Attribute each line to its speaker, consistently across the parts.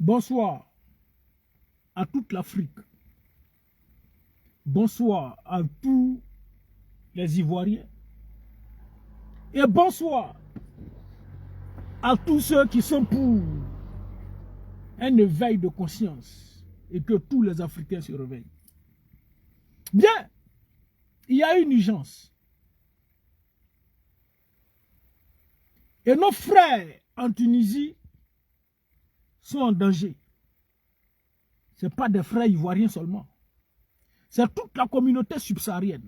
Speaker 1: Bonsoir à toute l'Afrique. Bonsoir à tous les Ivoiriens. Et bonsoir à tous ceux qui sont pour un éveil de conscience et que tous les Africains se réveillent. Bien, il y a une urgence. Et nos frères en Tunisie sont en danger. Ce n'est pas des frères ivoiriens seulement. C'est toute la communauté subsaharienne.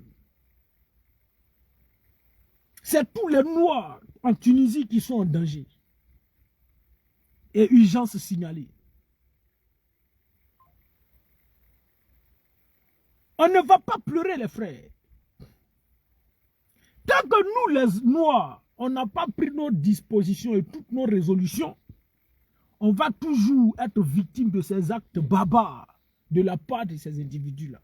Speaker 1: C'est tous les Noirs en Tunisie qui sont en danger. Et urgence signalée. On ne va pas pleurer les frères. Tant que nous les Noirs, on n'a pas pris nos dispositions et toutes nos résolutions, on va toujours être victime de ces actes barbares de la part de ces individus-là.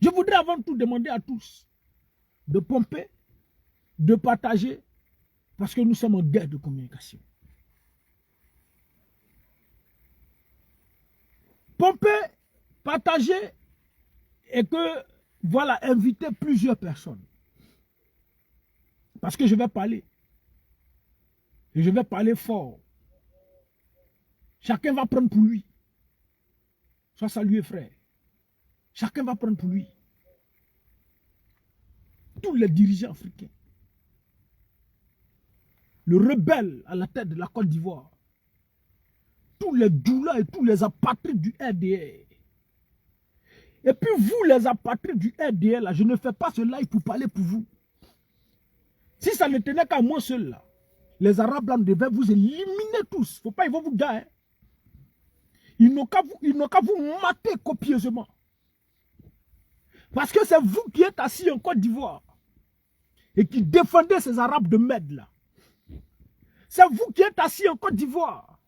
Speaker 1: Je voudrais avant tout demander à tous de pomper, de partager, parce que nous sommes en guerre de communication. Pomper, partager et que, voilà, inviter plusieurs personnes. Parce que je vais parler. Et je vais parler fort. Chacun va prendre pour lui. Sois salué, frère. Chacun va prendre pour lui. Tous les dirigeants africains. Le rebelle à la tête de la Côte d'Ivoire. Tous les doulas et tous les apatrides du RDR. Et puis vous, les apatrides du RDR, là, je ne fais pas ce live pour parler pour vous. Si ça ne tenait qu'à moi seul, là, les Arabes blancs devaient vous éliminer tous. Faut pas, ils vont vous gagner. Hein. Ils n'ont qu'à vous mater copieusement. Parce que c'est vous qui êtes assis en Côte d'Ivoire et qui défendez ces Arabes de merde là. C'est vous qui êtes assis en Côte d'Ivoire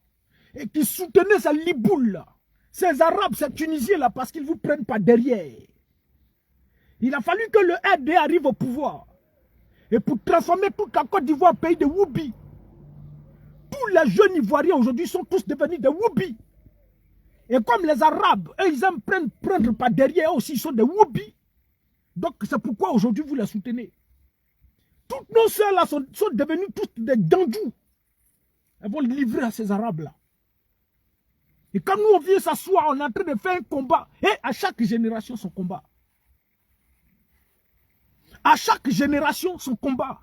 Speaker 1: et qui soutenez ces liboules là. Ces Arabes, ces Tunisiens là, parce qu'ils vous prennent par derrière. Il a fallu que le RD arrive au pouvoir. Et pour transformer toute la Côte d'Ivoire en pays de Woubi. Tous les jeunes Ivoiriens aujourd'hui sont tous devenus des Woubi. Et comme les Arabes, eux, ils aiment prendre par derrière aussi, ils sont des Woubi. Donc c'est pourquoi aujourd'hui vous les soutenez. Toutes nos sœurs là sont devenues toutes des dandous. Elles vont livrer à ces Arabes là. Et quand nous on vient s'asseoir, on est en train de faire un combat. Et à chaque génération son combat. À chaque génération son combat.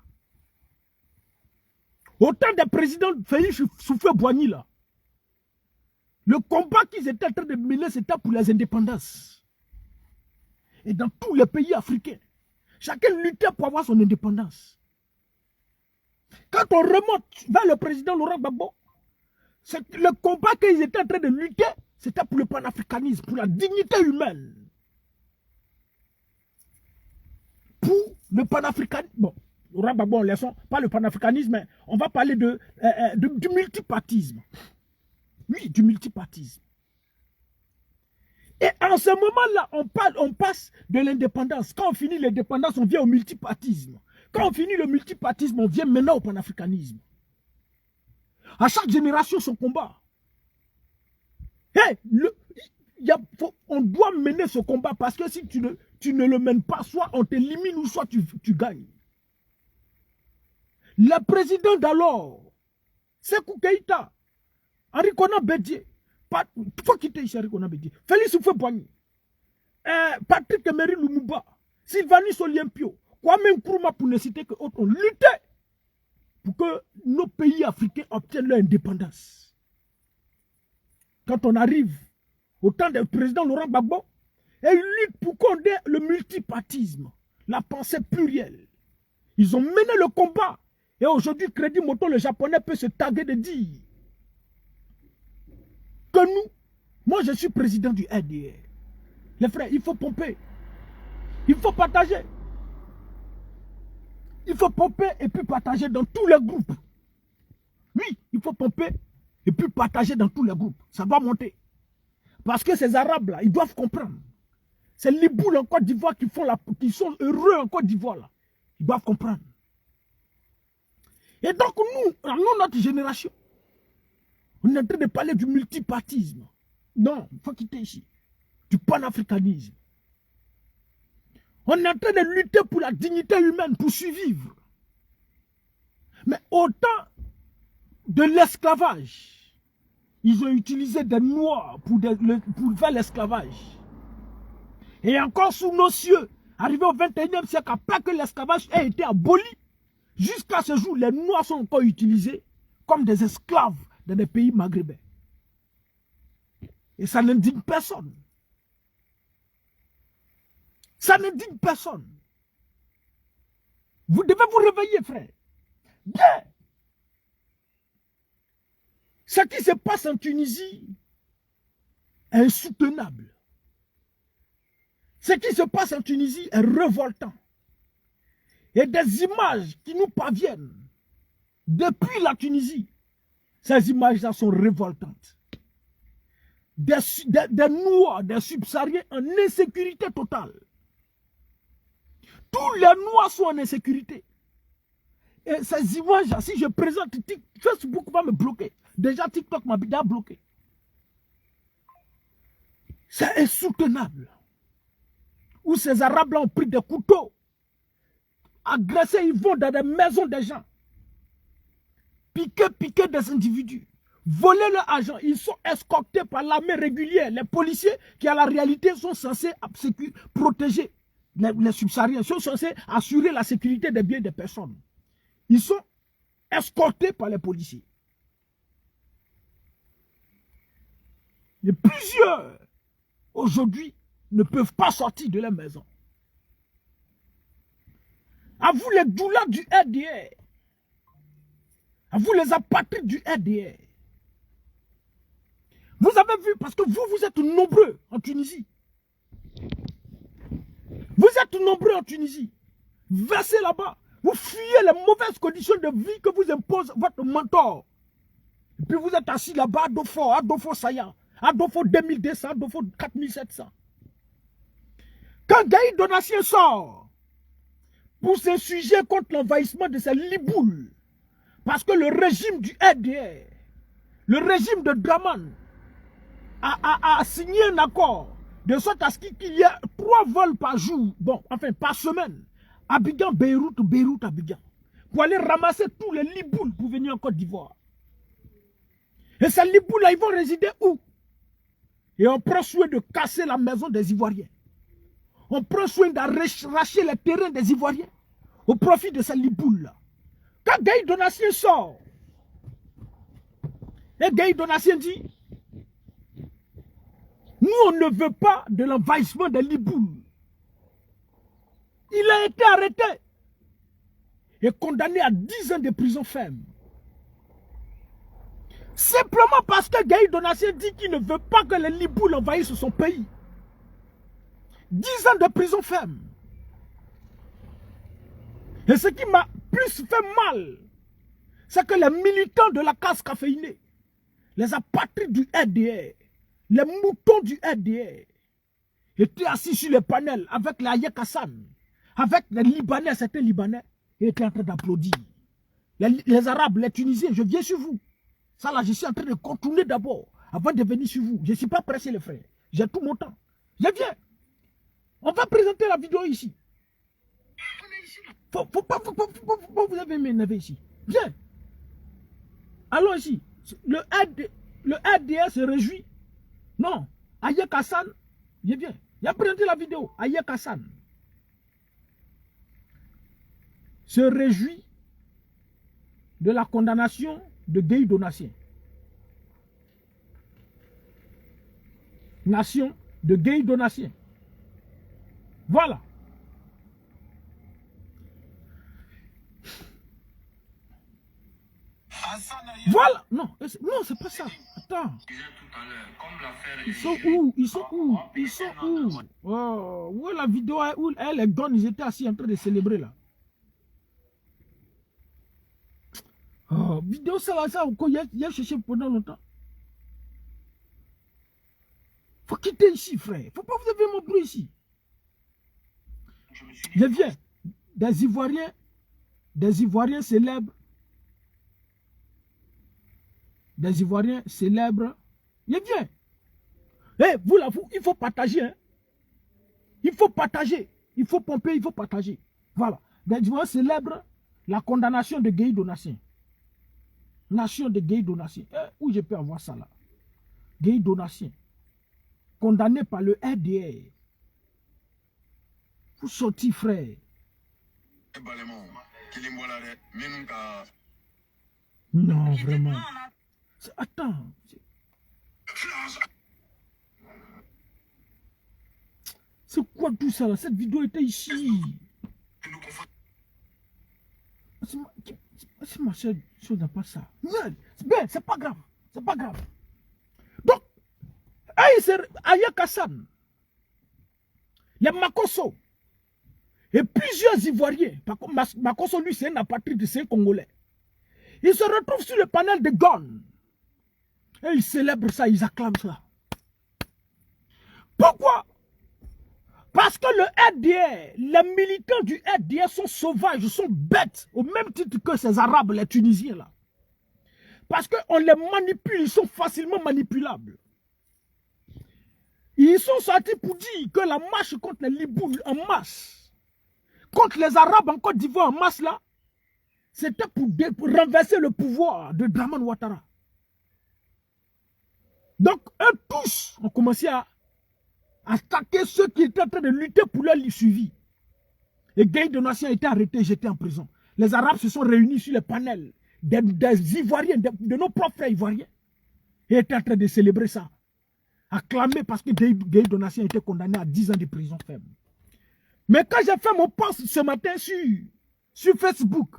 Speaker 1: Autant des présidents Félix Houphouët-Boigny là. Le combat qu'ils étaient en train de mener, c'était pour les indépendances. Et dans tous les pays africains, chacun luttait pour avoir son indépendance. Quand on remonte vers le président Laurent Gbagbo, le combat qu'ils étaient en train de lutter, c'était pour le panafricanisme, pour la dignité humaine. Pour le panafricanisme. Bon, Laurent Gbagbo, laissons pas le panafricanisme, mais on va parler du multipartisme. Oui, du multipartisme. Et en ce moment-là, on passe de l'indépendance. Quand on finit l'indépendance, on vient au multipartisme. Quand on finit le multipartisme, on vient maintenant au panafricanisme. À chaque génération, son combat. Hey, on doit mener ce combat parce que si tu ne le mènes pas, soit on t'élimine ou soit tu gagnes. Le président d'alors, Sékou Keïta, Henri Konan Bédié, il faut quitter ici Henri Konan Bédié, Félix Houphouët-Boigny, Patrick Emery Lumumba, Sylvanus Olympio, Kwame Nkrumah pour ne citer que autres, ont lutté pour que nos pays africains obtiennent leur indépendance. Quand on arrive au temps du président Laurent Gbagbo, ils luttent pour qu'on ait le multipartisme, la pensée plurielle. Ils ont mené le combat. Et aujourd'hui, Crédit Moto, le japonais, peut se taguer de dire que nous, moi je suis président du RDR. Les frères, il faut pomper. Il faut partager. Il faut pomper et puis partager dans tous les groupes. Oui, il faut pomper et puis partager dans tous les groupes. Ça va monter. Parce que ces Arabes-là, ils doivent comprendre. C'est les boules en Côte d'Ivoire qui sont heureux en Côte d'Ivoire. Là. Ils doivent comprendre. Et donc nous, notre génération, On est en train de parler du multipartisme. Non, il faut quitter ici. Du panafricanisme. On est en train de lutter pour la dignité humaine, pour survivre. Mais autant de l'esclavage, ils ont utilisé des noirs pour faire l'esclavage. Et encore sous nos cieux, arrivé au 21e siècle, après que l'esclavage ait été aboli, jusqu'à ce jour, les noirs sont encore utilisés comme des esclaves dans des pays maghrébins. Et ça n'indigne personne. Ça n'indigne personne. Vous devez vous réveiller, frère. Bien. Ce qui se passe en Tunisie est insoutenable. Ce qui se passe en Tunisie est révoltant. Et des images qui nous parviennent depuis la Tunisie, ces images-là sont révoltantes. Des Noirs, des subsahariens en insécurité totale. Tous les Noirs sont en insécurité. Et ces images-là, si je présente, Facebook va me bloquer. Déjà, TikTok m'a déjà bloqué. C'est insoutenable. Où ces Arabes-là ont pris des couteaux, agressés, ils vont dans des maisons des gens, piquer des individus, voler leur argent. Ils sont escortés par l'armée régulière, les policiers qui, à la réalité, sont censés protéger les subsahariens, sont censés assurer la sécurité des biens des personnes. Ils sont escortés par les policiers. Et plusieurs, aujourd'hui, ne peuvent pas sortir de leur maison. À vous les doulas du RDR. À vous les apatrides du RDR. Vous avez vu, parce que vous êtes nombreux en Tunisie. Vous êtes nombreux en Tunisie. Versez là-bas. Vous fuyez les mauvaises conditions de vie que vous impose votre mentor. Et puis vous êtes assis là-bas à Dofo Saya, à Dofo 2200, à Dofo 4700. Quand Gaï Donatien sort pour ce sujet contre l'envahissement de ces liboules, parce que le régime du RDR, le régime de Draman, a signé un accord de sorte à ce qu'il y ait 3 vols par jour, bon, enfin par semaine, Abidjan, Beyrouth, Beyrouth, Abidjan, pour aller ramasser tous les liboules pour venir en Côte d'Ivoire. Et ces liboules-là, ils vont résider où? Et on prend soin de casser la maison des Ivoiriens. On prend soin d'arracher les terrains des Ivoiriens au profit de ces liboules-là. Quand Gaï Donatien sort, et Gaï Donatien dit, nous on ne veut pas de l'envahissement des liboules. Il a été arrêté et condamné à 10 ans de prison ferme. Simplement parce que Gaï Donatien dit qu'il ne veut pas que les liboules envahissent son pays. 10 ans de prison ferme. Et ce qui m'a plus fait mal, c'est que les militants de la casse caféinée, les apatrides du RDR, les moutons du RDR, étaient assis sur les panels avec les Hayek Hassan, avec les Libanais, certains Libanais, et étaient en train d'applaudir. Les Arabes, les Tunisiens, je viens sur vous. Ça là, je suis en train de contourner d'abord, avant de venir sur vous. Je ne suis pas pressé, les frères. J'ai tout mon temps. Je viens. On va présenter la vidéo ici. Faut pas vous avez m'énerver ici. Viens. Allons ici. Le RDR se réjouit. Non. Hayek Hassan, je viens. Il a présenté la vidéo. Hayek Hassan se réjouit de la condamnation de Gaï Donatien. Nation de Gaï Donatien. Voilà. Voilà. Non, c'est pas ça. Attends. Ils sont où? Ils sont où? Ils sont où? Oh, où est la vidéo où les gars, ils étaient assis en train de célébrer là? Oh, vidéo ça là, ça, il a cherché pendant longtemps. Faut quitter ici, frère. Faut pas vous avez mon bruit ici. Je viens. Des Ivoiriens célèbres des Ivoiriens célèbres. Il vient. Eh, vous là, il faut partager. Hein. Il faut partager. Il faut pomper, il faut partager. Voilà. Des Ivoiriens célèbres la condamnation de Gueye Donatien. Nation de Gueye Donatien. Eh, où je peux avoir ça là? Gueye Donatien. Condamné par le RDR. Vous sortez, frère. Non, vraiment. Attends. C'est quoi tout ça là? Cette vidéo était ici. C'est ma soeur, je n'a pas ça. C'est pas grave. C'est pas grave. Donc, Aya Kassan, les Makosso, et plusieurs Ivoiriens, Makosso lui c'est un apatride, c'est un Congolais. Ils se retrouvent sur le panel de Gon. Et ils célèbrent ça, ils acclament ça. Pourquoi? Parce que le RDR, les militants du RDR sont sauvages, sont bêtes, au même titre que ces Arabes, les Tunisiens là. Parce qu'on les manipule, ils sont facilement manipulables. Ils sont sortis pour dire que la marche contre les Libous en masse, contre les Arabes en Côte d'Ivoire en masse là, c'était pour renverser le pouvoir de Dramane Ouattara. Donc, eux tous ont commencé à attaquer ceux qui étaient en train de lutter pour leur suivi. Et Gueye Donatien a été arrêté et jeté en prison. Les Arabes se sont réunis sur les panels des Ivoiriens, de nos propres frères Ivoiriens, et étaient en train de célébrer ça. Acclamé parce que Gueye Donatien a été condamné à 10 ans de prison ferme. Mais quand j'ai fait mon post ce matin sur Facebook,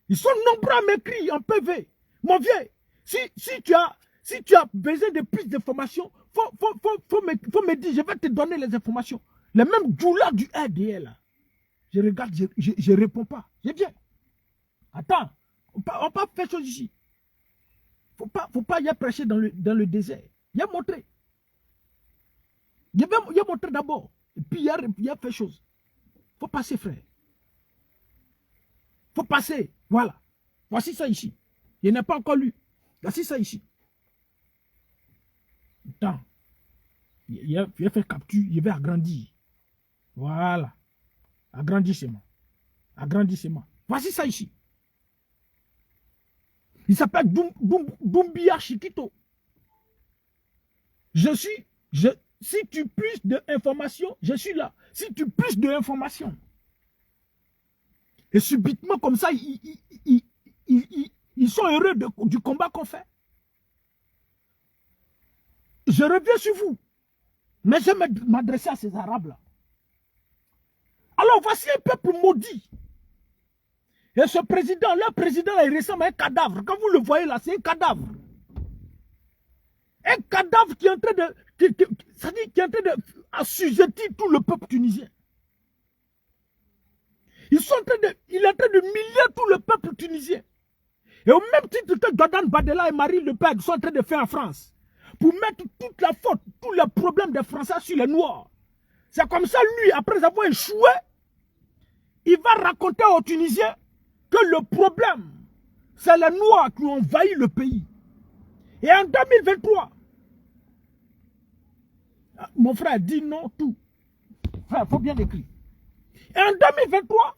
Speaker 1: ils sont nombreux à m'écrire en PV. Mon vieux, si tu as besoin de plus d'informations, faut me dire, je vais te donner les informations. Les mêmes djoulas du RDL, là. Je regarde, je ne réponds pas. Je viens. Attends, on ne peut pas faire chose ici. Faut pas y prêcher dans le désert. Il a montré. Il a montré d'abord. Et puis il a fait chose. Il faut passer, frère. Il faut passer. Voilà. Voici ça ici. Il n'a pas encore lu. Voici ça ici. Attends. Il a fait capture. Il va agrandir. Voilà. Agrandissement. Agrandissement. Voici ça ici. Il s'appelle Doumbia Chiquito. Si tu as plus d'informations, je suis là. Si tu as plus d'informations. Et subitement, comme ça, ils sont heureux du combat qu'on fait. Je reviens sur vous. Mais je vais m'adresser à ces Arabes-là. Alors, voici un peuple maudit. Et ce président, leur président, là, il ressemble à un cadavre. Quand vous le voyez là, c'est un cadavre. Un cadavre qui est en train de... C'est-à-dire qui est en train d'assujettir tout le peuple tunisien. Il est en train de humilier tout le peuple tunisien. Et au même titre que Jordan Bardella et Marine Le Pen sont en train de faire en France. Pour mettre toute la faute, tous les problèmes des Français sur les Noirs. C'est comme ça, lui, après avoir échoué, il va raconter aux Tunisiens que le problème, c'est les Noirs qui ont envahi le pays. Et en 2023, mon frère dit non tout. Frère, il faut bien écrire. Et en 2023,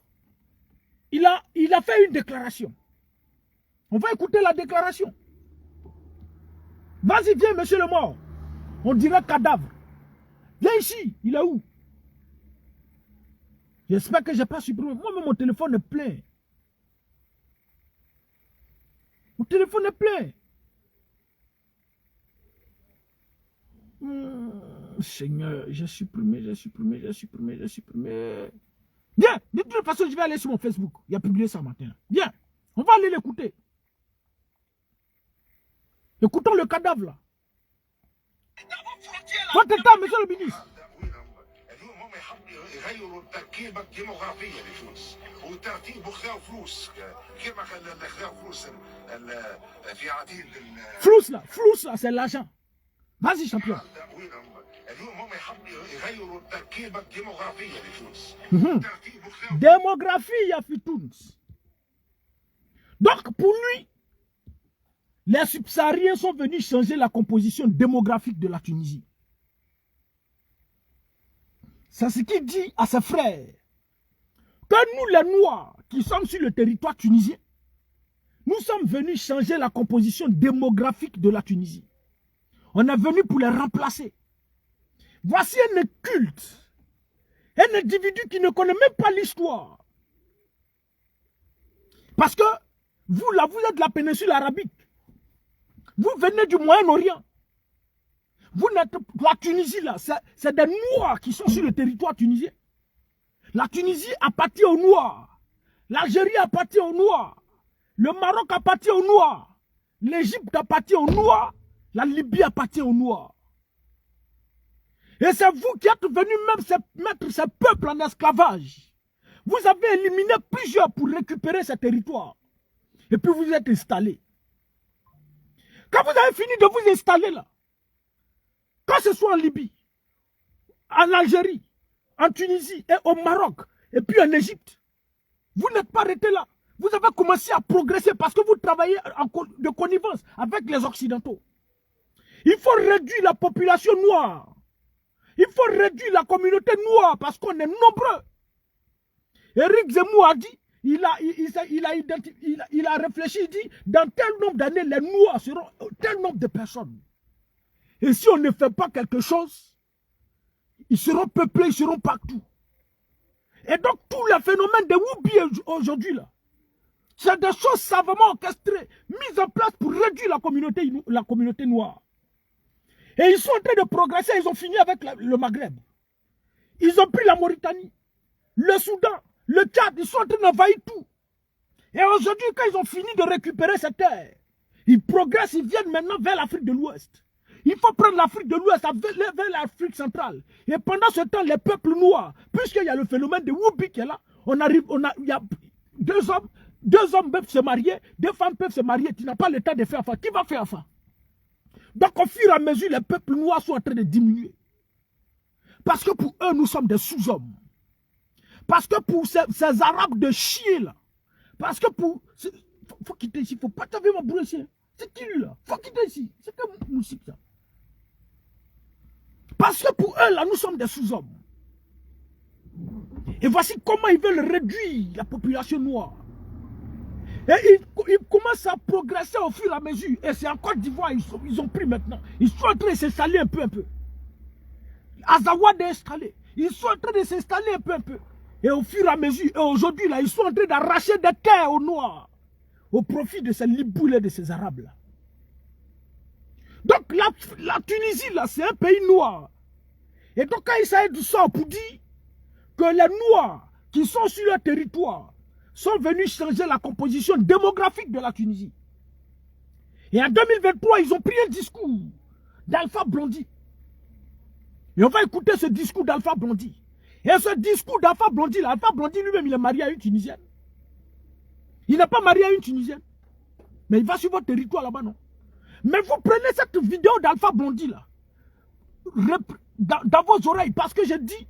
Speaker 1: il a fait une déclaration. On va écouter la déclaration. Vas-y, viens, monsieur le mort. On dirait cadavre. Viens ici. Il est où? J'espère que je n'ai pas supprimé. Moi-même, mon téléphone est plein. Mon téléphone est plein. Seigneur, j'ai supprimé. Viens, de toute façon, je vais aller sur mon Facebook. Il a publié ça matin. Viens, on va aller l'écouter. Écoutons le cadavre là. Votre état, monsieur le ministre.
Speaker 2: يغيروا التركيبه الديموغرافيه لتونس وترتيب وخذوا فلوس كما خذوا فلوس في عديد
Speaker 1: فلوس là c'est l'argent. Vas-y champion.
Speaker 2: اليوم هم يحبوا يغيروا التركيبه الديموغرافيه لتونس
Speaker 1: démographie à Tunis. Donc pour lui les subsahariens sont venus changer la composition démographique de la Tunisie. C'est ce qu'il dit à ses frères. Que nous, les Noirs, qui sommes sur le territoire tunisien, nous sommes venus changer la composition démographique de la Tunisie. On est venu pour les remplacer. Voici un culte, un individu qui ne connaît même pas l'histoire. Parce que vous, là, vous êtes de la péninsule arabique. Vous venez du Moyen-Orient. Vous n'êtes la Tunisie, là, c'est des Noirs qui sont sur le territoire tunisien. La Tunisie appartient aux Noirs. L'Algérie appartient aux Noirs. Le Maroc appartient aux Noirs. L'Égypte appartient aux Noirs. La Libye appartient aux Noirs. Et c'est vous qui êtes venus même mettre ces peuples en esclavage. Vous avez éliminé plusieurs pour récupérer ces territoires. Et puis vous êtes installés. Quand vous avez fini de vous installer là, quand ce soit en Libye, en Algérie, en Tunisie et au Maroc, et puis en Égypte, vous n'êtes pas arrêté là. Vous avez commencé à progresser parce que vous travaillez de connivence avec les Occidentaux. Il faut réduire la population noire. Il faut réduire la communauté noire parce qu'on est nombreux. Éric Zemmour a dit, il a réfléchi, il dit, dans tel nombre d'années, les Noirs seront tel nombre de personnes. Et si on ne fait pas quelque chose, ils seront peuplés, ils seront partout. Et donc, tous les phénomènes de Woubi aujourd'hui, là, c'est des choses savamment orchestrées, mises en place pour réduire la communauté noire. Et ils sont en train de progresser, ils ont fini avec le Maghreb. Ils ont pris la Mauritanie, le Soudan, le Tchad, ils sont en train d'envahir tout. Et aujourd'hui, quand ils ont fini de récupérer cette terre, ils progressent, ils viennent maintenant vers l'Afrique de l'Ouest. Il faut prendre l'Afrique de l'Ouest vers l'Afrique centrale. Et pendant ce temps, les peuples noirs, puisqu'il y a le phénomène de Woubi qui est là, il y a deux hommes peuvent se marier, deux femmes peuvent se marier, tu n'as pas le temps de faire enfant. Qui va faire enfant? Donc au fur et à mesure, les peuples noirs sont en train de diminuer. Parce que pour eux, nous sommes des sous-hommes. Parce que pour ces Arabes de chier là, parce que pour... faut quitter ici, faut pas t'avoir mon boulot ici. C'est qui lui là? Faut quitter ici. C'est comme Moussik ça. Parce que pour eux là, nous sommes des sous-hommes. Et voici comment ils veulent réduire la population noire. Et ils commencent à progresser au fur et à mesure. Et c'est en Côte d'Ivoire, ils ont pris maintenant. Ils sont en train de s'installer un peu. Azawad est installé. Ils sont en train de s'installer un peu. Et au fur et à mesure, et aujourd'hui, là, ils sont en train d'arracher des terres aux Noirs. Au profit de ces Liboules et de ces Arabes là. Donc la Tunisie, là, c'est un pays noir. Et donc quand il s'agit de ça pour dire que les Noirs qui sont sur leur territoire sont venus changer la composition démographique de la Tunisie. Et en 2023, ils ont pris un discours d'Alpha Blondy. Et on va écouter ce discours d'Alpha Blondy. Et ce discours d'Alpha Blondy, Alpha Blondy lui-même, il est marié à une Tunisienne. Il n'est pas marié à une Tunisienne. Mais il va sur votre territoire là-bas, non? Mais vous prenez cette vidéo d'Alpha Blondy là, dans vos oreilles, parce que je dis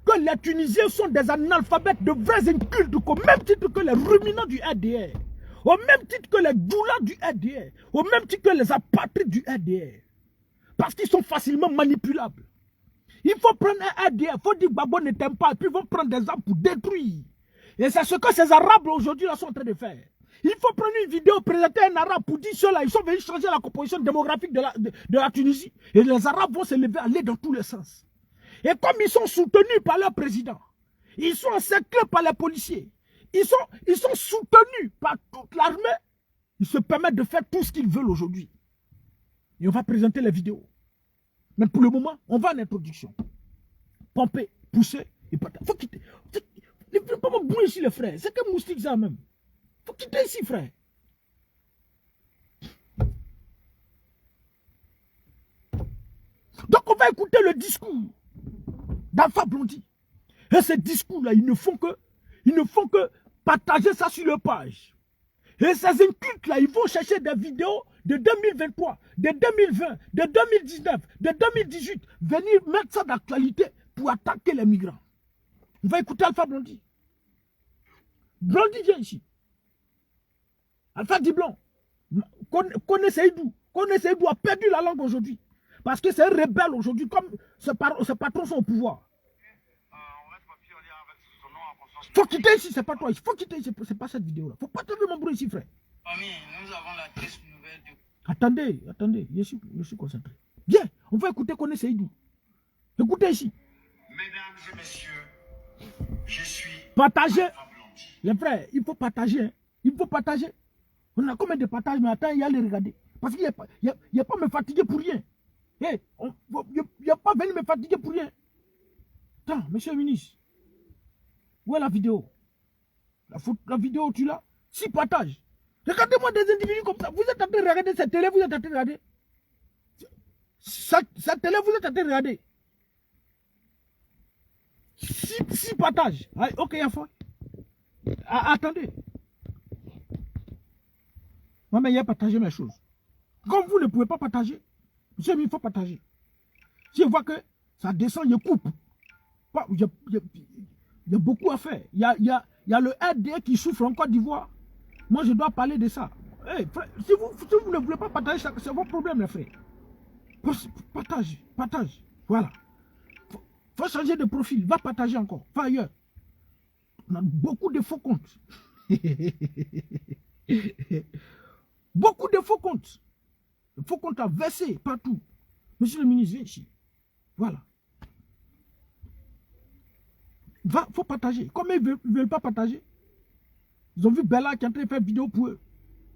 Speaker 1: que les Tunisiens sont des analphabètes de vrais incultes, au même titre que les ruminants du RDR, au même titre que les doulas du RDR, au même titre que les apatrides du RDR. Parce qu'ils sont facilement manipulables. Il faut prendre un RDR, il faut dire que Gbagbo ne t'aime pas, et puis ils vont prendre des armes pour détruire. Et c'est ce que ces Arabes aujourd'hui sont en train de faire. Il faut prendre une vidéo, présenter un Arabe pour dire ceux-là, ils sont venus changer la composition démographique de la Tunisie. Et les Arabes vont se lever, aller dans tous les sens. Et comme ils sont soutenus par leur président, ils sont encerclés par les policiers, ils sont soutenus par toute l'armée, ils se permettent de faire tout ce qu'ils veulent aujourd'hui. Et on va présenter les vidéos. Mais pour le moment, on va en introduction. Pomper, pousser, et pas. Faut quitter. Il ne faut pas me bouger ici, les frères. C'est comme moustique ça même. Faut quitter ici, frère. Donc on va écouter le discours d'Alpha Blondy. Et ces discours-là, ils ne font que partager ça sur leur page. Et ces incultes-là, ils vont chercher des vidéos de 2023, de 2020, de 2019, de 2018, venir mettre ça d'actualité pour attaquer les migrants. On va écouter Alpha Blondy. Blondy vient ici. Alpha dit blanc. Kone Seydou a perdu la langue aujourd'hui. Parce que c'est un rebelle aujourd'hui, comme ses patrons sont au pouvoir. Faut quitter ici, c'est pas toi. Il faut quitter ici, c'est pas cette vidéo-là. Faut pas te faire mon bruit ici, frère.
Speaker 3: Famille, nous avons la triste nouvelle de...
Speaker 1: Attendez, je suis concentré. Bien, on va écouter Kone Seydou. Écoutez ici.
Speaker 2: Mesdames et messieurs, je suis...
Speaker 1: Partagez. Les frères, il faut partager. Hein. Il faut partager. On a combien de partages, mais attends, il y a les regarder. Parce qu'il n'y a pas me fatiguer pour rien. Hey, il n'y a pas venu me fatiguer pour rien. Attends, monsieur le ministre. Où est la vidéo? La vidéo, tu l'as? Si partage. Regardez-moi des individus comme ça. Vous êtes en train de regarder cette télé, vous êtes en train de regarder. Cette télé, vous êtes en train de regarder. Si partage. Ok, il y a foi. Attendez. Moi, mais il y a partagé mes choses. Comme vous ne pouvez pas partager, monsieur, il faut partager. Si je vois que ça descend, je coupe. Il y a beaucoup à faire. Il y a le RDA qui souffre en Côte d'Ivoire. Moi, je dois parler de ça. Hey, frère, si vous ne voulez pas partager, c'est votre problème, les frères. Partage. Voilà. Faut changer de profil. Va partager encore. Va ailleurs. On a beaucoup de faux comptes. Beaucoup de faux comptes. Le faux compte a versé partout. Monsieur le ministre, viens ici. Voilà. Faut partager. Comme ils ne veulent pas partager. Ils ont vu Bella qui est en train de faire vidéo pour eux.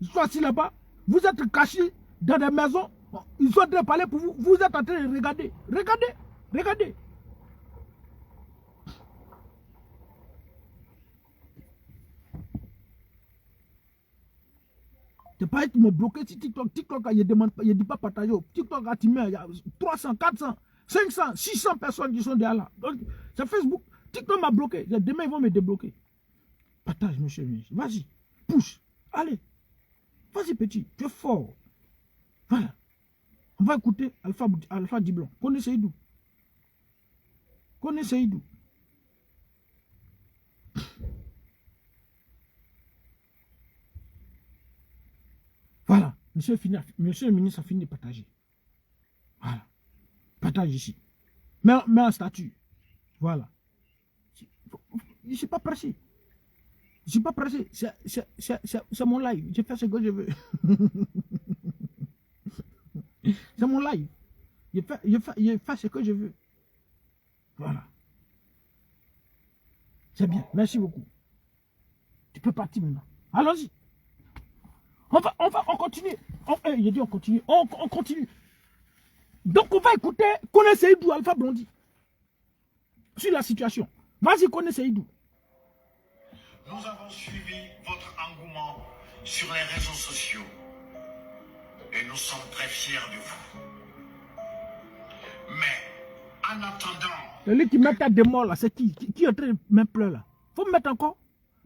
Speaker 1: Ils sont assis là-bas. Vous êtes cachés dans des maisons. Ils sont en train de parler pour vous. Vous êtes en train de regarder. Regardez. C'est pas être me bloquer sur TikTok. TikTok, il ne dit pas partager. TikTok, il y a 300, 400, 500, 600 personnes qui sont derrière là. Donc, c'est Facebook. TikTok m'a bloqué. Demain, ils vont me débloquer. Partage, monsieur le ministre. Vas-y. Pousse. Allez. Vas-y, petit. Tu es fort. Voilà. On va écouter Alpha Diblon. Connaissez Seydou. Voilà. Monsieur le ministre a fini de partager. Voilà. Partage ici. Mets un statut. Voilà. Je ne suis pas pressé. C'est mon live. Je fais ce que je veux. C'est mon live. Je fais ce que je veux. Voilà. C'est bien. Merci beaucoup. Tu peux partir maintenant. Allons-y. On continue. Il a dit on continue. On continue. Donc on va écouter Kone Seydou Alpha Blondy sur la situation. Vas-y, Kone Seydou.
Speaker 2: Nous avons suivi votre engouement sur les réseaux sociaux et nous sommes très fiers de vous. Mais en attendant...
Speaker 1: Celui qui met ta démon là, c'est qui est en train de mettre pleurer là? Faut mettre encore.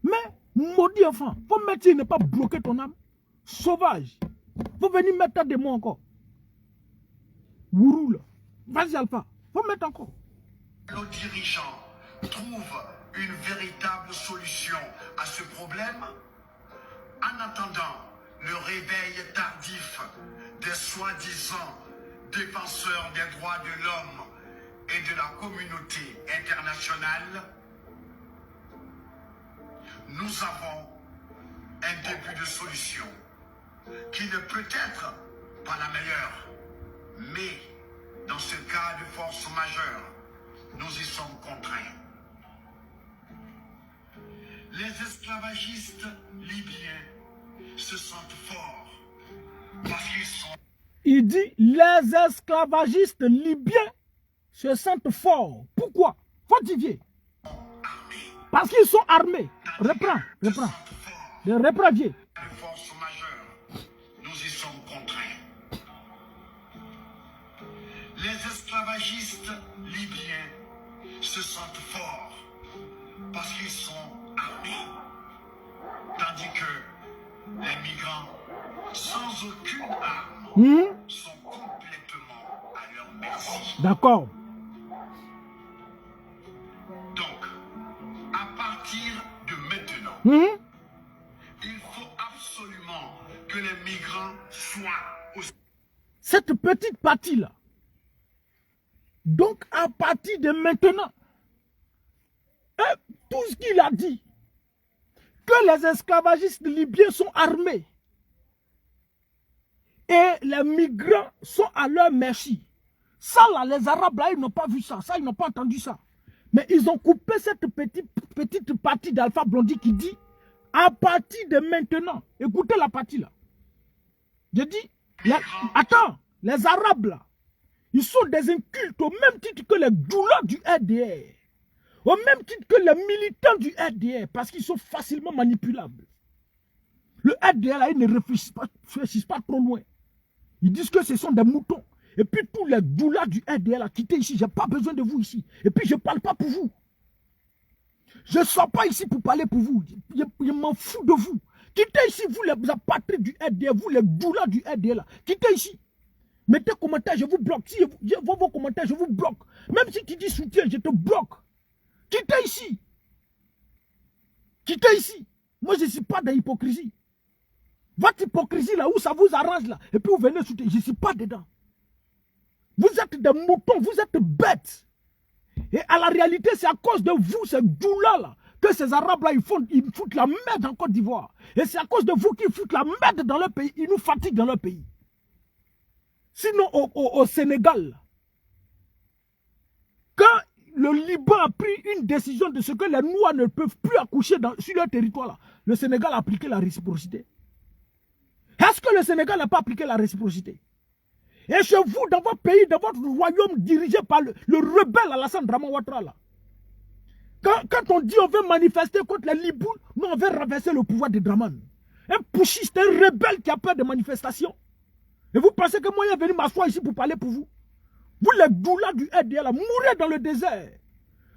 Speaker 1: Mais, maudit enfant, faut mettre s'il n'est pas bloqué ton âme. Sauvage. Faut venir mettre ta démon encore. Wourou là. Vas-y Alpha. Faut mettre encore.
Speaker 2: Nos dirigeants trouvent une véritable solution à ce problème. En attendant le réveil tardif des soi-disant défenseurs des droits de l'homme et de la communauté internationale, nous avons un début de solution qui ne peut être pas la meilleure, mais dans ce cas de force majeure, nous y sommes contraints. Les esclavagistes libyens se sentent forts parce qu'ils sont...
Speaker 1: Il dit les esclavagistes libyens se sentent forts. Pourquoi? Fortifiés. Parce qu'ils sont armés. Reprends. Reprends, vieux.
Speaker 2: De force majeure, nous y sommes contraints. Les esclavagistes libyens se sentent forts parce qu'ils sont armés. Tandis que les migrants, sans aucune arme, sont complètement à leur merci.
Speaker 1: D'accord.
Speaker 2: Donc, à partir de maintenant, il faut absolument que les migrants soit aussi
Speaker 1: Cette petite partie-là. Donc, à partir de maintenant, tout ce qu'il a dit, que les esclavagistes libyens sont armés et les migrants sont à leur merci. Ça, là, les Arabes, là, ils n'ont pas vu ça. Ça, ils n'ont pas entendu ça. Mais ils ont coupé cette petite partie d'Alpha Blondy qui dit, à partir de maintenant, écoutez la partie là. Je dis, attends, les Arabes là, ils sont des incultes au même titre que les doulas du RDR. Au même titre que les militants du RDR, parce qu'ils sont facilement manipulables. Le RDR là, ils ne réfléchissent pas trop loin. Ils disent que ce sont des moutons. Et puis tous les doulas du RDR là, quittez ici, je n'ai pas besoin de vous ici. Et puis je ne parle pas pour vous. Je ne sors pas ici pour parler pour vous. Je m'en fous de vous. Quittez ici, vous les apatrides du RDR, vous les doulas du RDR là. Quittez ici. Mettez commentaires, je vous bloque. Si je vois vos commentaires, je vous bloque. Même si tu dis soutien, je te bloque. Quittez ici. Quittez ici. Moi, je ne suis pas dans l'hypocrisie. Votre hypocrisie là, où ça vous arrange là, et puis vous venez soutenir, je ne suis pas dedans. Vous êtes des moutons, vous êtes bêtes. Et à la réalité, c'est à cause de vous, ces doulas là, que ces Arabes là, ils foutent la merde en Côte d'Ivoire. Et c'est à cause de vous qu'ils foutent la merde dans leur pays. Ils nous fatiguent dans leur pays. Sinon, au Sénégal, quand le Liban a pris une décision de ce que les Noirs ne peuvent plus accoucher sur leur territoire, là, le Sénégal a appliqué la réciprocité. Est-ce que le Sénégal n'a pas appliqué la réciprocité? Et chez vous, dans votre pays, dans votre royaume dirigé par le rebelle Alassane Draman Ouattara, là, quand on dit on veut manifester contre les Libouls, nous on veut renverser le pouvoir de Draman. Un pouchiste, un rebelle qui a peur de manifestations. Et vous pensez que moi, je vais venir m'asseoir ici pour parler pour vous? Vous, les doulas du RDL, mourrez dans le désert.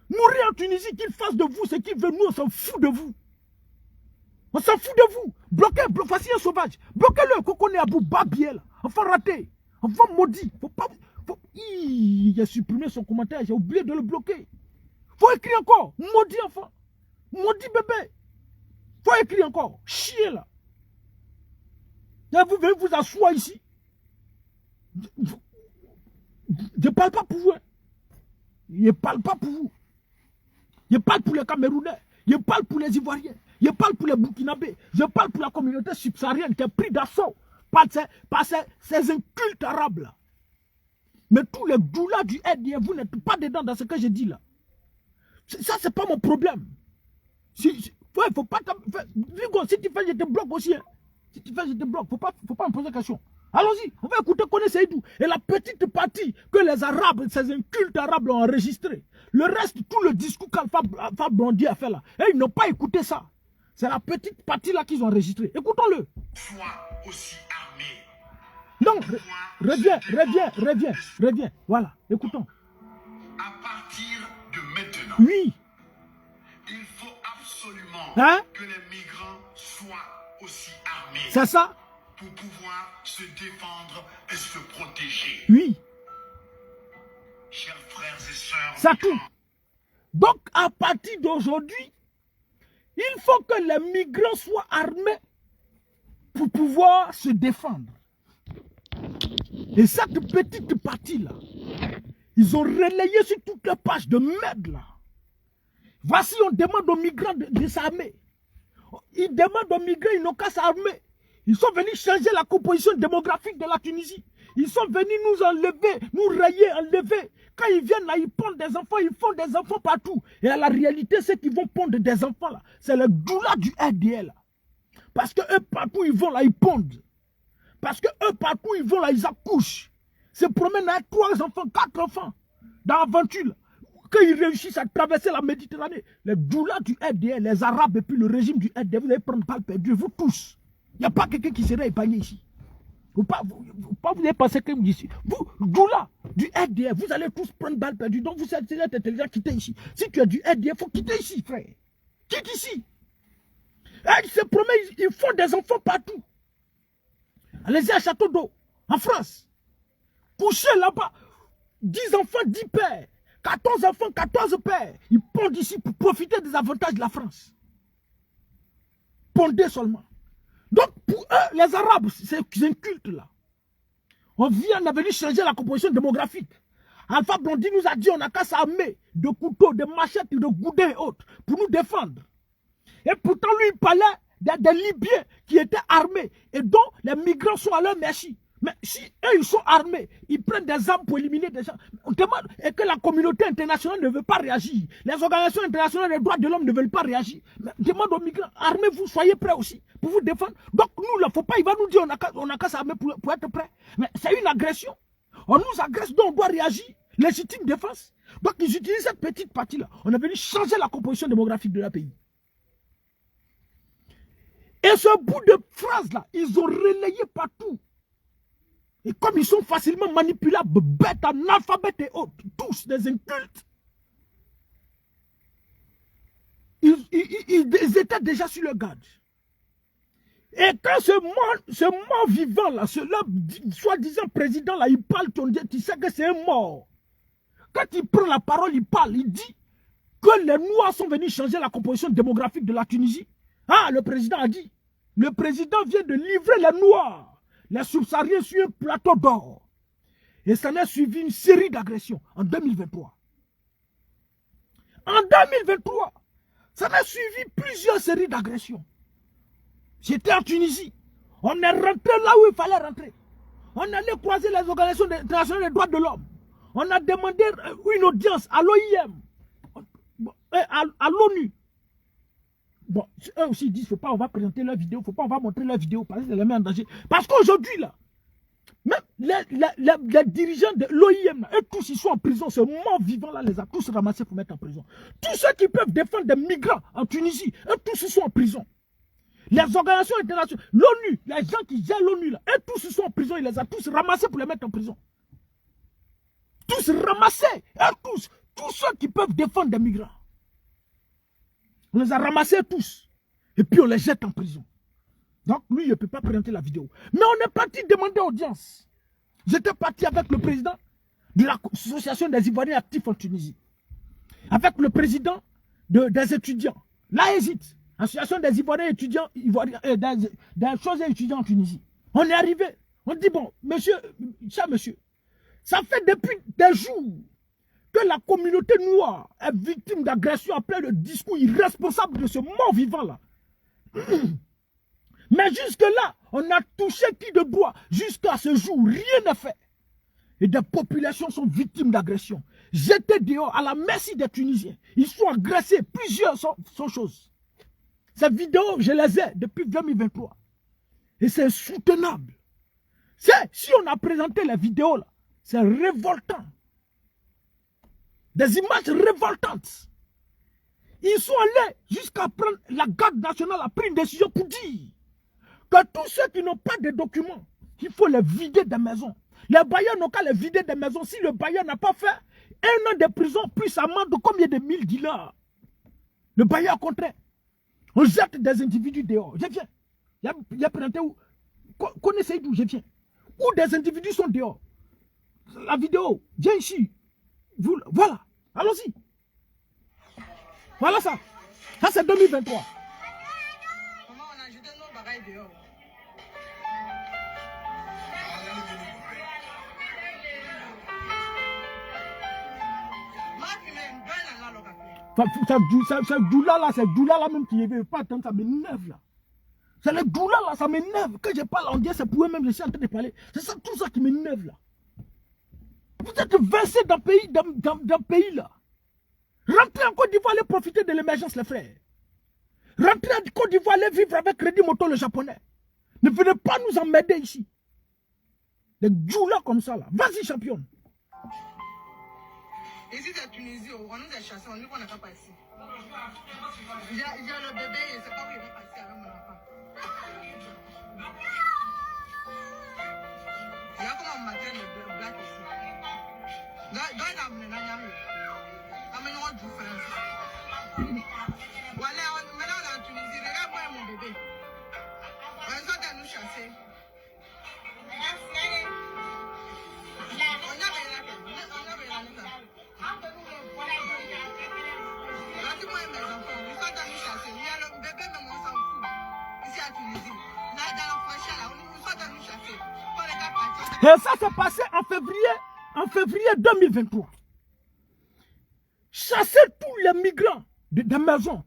Speaker 1: Mourrez en Tunisie, qu'ils fassent de vous ce qu'ils veulent. Nous, on s'en fout de vous. On s'en fout de vous. Bloquez, voici un sauvage. Bloquez-le, Kokone Abou Babiel. Enfant raté. Enfant maudit. Il a supprimé son commentaire, j'ai oublié de le bloquer. Faut écrire encore. Maudit enfant. Maudit bébé. Faut écrire encore. Chier là. Et vous venez vous asseoir ici. Je ne parle pas pour vous. Je ne parle pas pour vous. Je parle pour les Camerounais. Je parle pour les Ivoiriens. Je parle pour les Burkinabés. Je parle pour la communauté subsaharienne qui est prise d'assaut par ces incultes arabes là. Mais tous les doulas du RDR, vous n'êtes pas dedans dans ce que je dis là. Ça, c'est pas mon problème. Faut pas... Si tu fais, je te bloque aussi. Hein. Si tu fais, je te bloque. Faut pas me poser question. Allons-y, on va écouter Koné Seydou. Et la petite partie que les Arabes, ces incultes Arabes ont enregistré. Le reste, tout le discours qu'Alpha Blondy a fait là. Et ils n'ont pas écouté ça. C'est la petite partie là qu'ils ont enregistré. Écoutons-le.
Speaker 2: soit aussi armé.
Speaker 1: Non, reviens. Voilà, écoutons.
Speaker 2: À partir de maintenant,
Speaker 1: Oui.
Speaker 2: il faut absolument
Speaker 1: Hein?
Speaker 2: que les migrants soient aussi armés
Speaker 1: C'est ça?
Speaker 2: pour pouvoir se défendre et se protéger.
Speaker 1: Oui.
Speaker 2: Chers frères et sœurs,
Speaker 1: C'est tout. Donc, à partir d'aujourd'hui, il faut que les migrants soient armés pour pouvoir se défendre. Et cette petite partie-là, ils ont relayé sur toutes les pages de merde là. Voici, on demande aux migrants de s'armer. Ils demandent aux migrants, ils n'ont qu'à s'armer. Ils sont venus changer la composition démographique de la Tunisie. Ils sont venus nous enlever, nous rayer, enlever. Quand ils viennent là, ils pondent des enfants, ils font des enfants partout. Et la réalité, c'est qu'ils vont pondre des enfants là. C'est le doula du RDL là. Parce que eux, partout ils vont là, ils pondent. Parce que eux, partout ils vont là, ils accouchent. Se promènent avec 3 enfants, 4 enfants dans l'aventure. Quand ils réussissent à traverser la Méditerranée, les doulas du RDL, les Arabes et puis le régime du RDL, vous allez prendre balle perdue, vous tous. Il n'y a pas quelqu'un qui serait épargné ici. Vous allez penser que ici. Vous, doula du RDL, vous allez tous prendre balle perdue. Donc vous êtes intelligent, quittez ici. Si tu es du RDL, il faut quitter ici, frère. Quitte ici. Et ils se promettent, ils font des enfants partout. Allez-y à Château d'Eau, en France. Couchez là-bas. 10 enfants, 10 pères. 14 enfants, 14 pères. Ils pondent ici pour profiter des avantages de la France. Pondez seulement. Donc, pour eux, les Arabes, c'est un culte là. On est venu changer la composition démographique. Alpha Blondy nous a dit on n'a qu'à s'armer de couteaux, de machettes, de goudins et autres pour nous défendre. Et pourtant, lui, il parlait des Libyens qui étaient armés et dont les migrants sont à leur merci. Mais si eux, ils sont armés, ils prennent des armes pour éliminer des gens. On demande et que la communauté internationale ne veut pas réagir. Les organisations internationales des droits de l'homme ne veulent pas réagir. Mais demande aux migrants, armez-vous, soyez prêts aussi pour vous défendre. Donc nous, il ne faut pas, il va nous dire on n'a qu'à s'armer pour être prêts. Mais c'est une agression. On nous agresse, donc on doit réagir. Légitime défense. Donc ils utilisent cette petite partie-là. On est venu changer la composition démographique de la pays. Et ce bout de phrase-là, ils ont relayé partout. Et comme ils sont facilement manipulables, bêtes, analphabètes et autres, tous des incultes, ils étaient déjà sur le garde. Et quand ce mort vivant-là, ce soi-disant président-là, il parle, tu sais que c'est un mort. Quand il prend la parole, il parle, il dit que les Noirs sont venus changer la composition démographique de la Tunisie. Ah, le président a dit, le président vient de livrer les Noirs, les subsahariens sur un plateau d'or. Et ça n'a suivi une série d'agressions en 2023. En 2023, ça n'a suivi plusieurs séries d'agressions. J'étais en Tunisie. On est rentré là où il fallait rentrer. On allait croiser les organisations internationales des droits de l'homme. On a demandé une audience à l'OIM, à l'ONU. Bon, eux aussi disent, faut pas, on va présenter leur vidéo, faut pas, on va montrer leur vidéo, parce que ça les met en danger. Parce qu'aujourd'hui, là, même les dirigeants de l'OIM, eux tous, ils sont en prison. Ce mort vivant là les a tous ramassés pour mettre en prison. Tous ceux qui peuvent défendre des migrants en Tunisie, eux tous, ils sont en prison. Les organisations internationales, l'ONU, les gens qui gèrent l'ONU, là, eux tous, ils sont en prison. Il les a tous ramassés pour les mettre en prison. Tous ramassés, eux tous ceux qui peuvent défendre des migrants. On les a ramassés tous. Et puis on les jette en prison. Donc lui, il ne peut pas présenter la vidéo. Mais on est parti demander audience. J'étais parti avec le président de l'association des Ivoiriens actifs en Tunisie. Avec le président des étudiants. L'AESIT, association des Ivoiriens étudiants, des choses étudiants en Tunisie. On est arrivé. On dit, bon, monsieur, cher monsieur, ça fait depuis des jours que la communauté noire est victime d'agression après le discours irresponsable de ce mort vivant-là. Mais jusque-là, on a touché qui de doigt. Jusqu'à ce jour, rien n'est fait. Et des populations sont victimes d'agression. J'étais dehors à la merci des Tunisiens. Ils sont agressés. Plusieurs sont choses. Ces vidéos, je les ai depuis 2023. Et c'est insoutenable. Si on a présenté les vidéos là, c'est révoltant. Des images révoltantes. Ils sont allés jusqu'à prendre, la garde nationale a pris une décision pour dire que tous ceux qui n'ont pas de documents, il faut les vider des maisons. Les bailleurs n'ont qu'à les vider des maisons. Si le bailleur n'a pas fait 1 an de prison, plus amende de combien de 1000 dinars. Le bailleur contraint. On jette des individus dehors. Je viens. Il y a présenté où. Connaissez d'où je viens. Où des individus sont dehors. La vidéo, viens ici. Voilà. Allons-y. Voilà ça. Ça, c'est 2023.
Speaker 3: Maman, on a jeté nos bagailles dehors.
Speaker 1: C'est Doula là même qui ne veut pas attendre, ça m'énerve là. C'est le Doula là, ça m'énerve. Quand je parle en Dieu, c'est pour eux-mêmes, je suis en train de parler. C'est ça, tout ça qui m'énerve là. Vous êtes versés dans le pays là. Rentrez en Côte d'Ivoire, allez profiter de l'émergence, les frères. Rentrez en Côte d'Ivoire, allez vivre avec Crédit Moto le japonais. Ne venez pas nous emmerder ici. Des Doula comme ça là. Vas-y, championne.
Speaker 3: Ici, c'est Tunisie, on nous a chassés, on dit qu'on n'a pas passé. J'ai le bébé, je ne sais pas où il va passer avec mon enfant. Il y a comme un matin de black ici. Dans la monnaie, amenons du frère. Voilà, maintenant on est en Tunisie, regarde-moi mon bébé. On est en train de nous chasser. Regardez-moi mes enfants, ils sont dans nous chasser. Il y a le bébé, mais on s'en fout. Ici à Tunisie.
Speaker 1: Et ça s'est passé en février 2023. Chasser tous les migrants des maisons.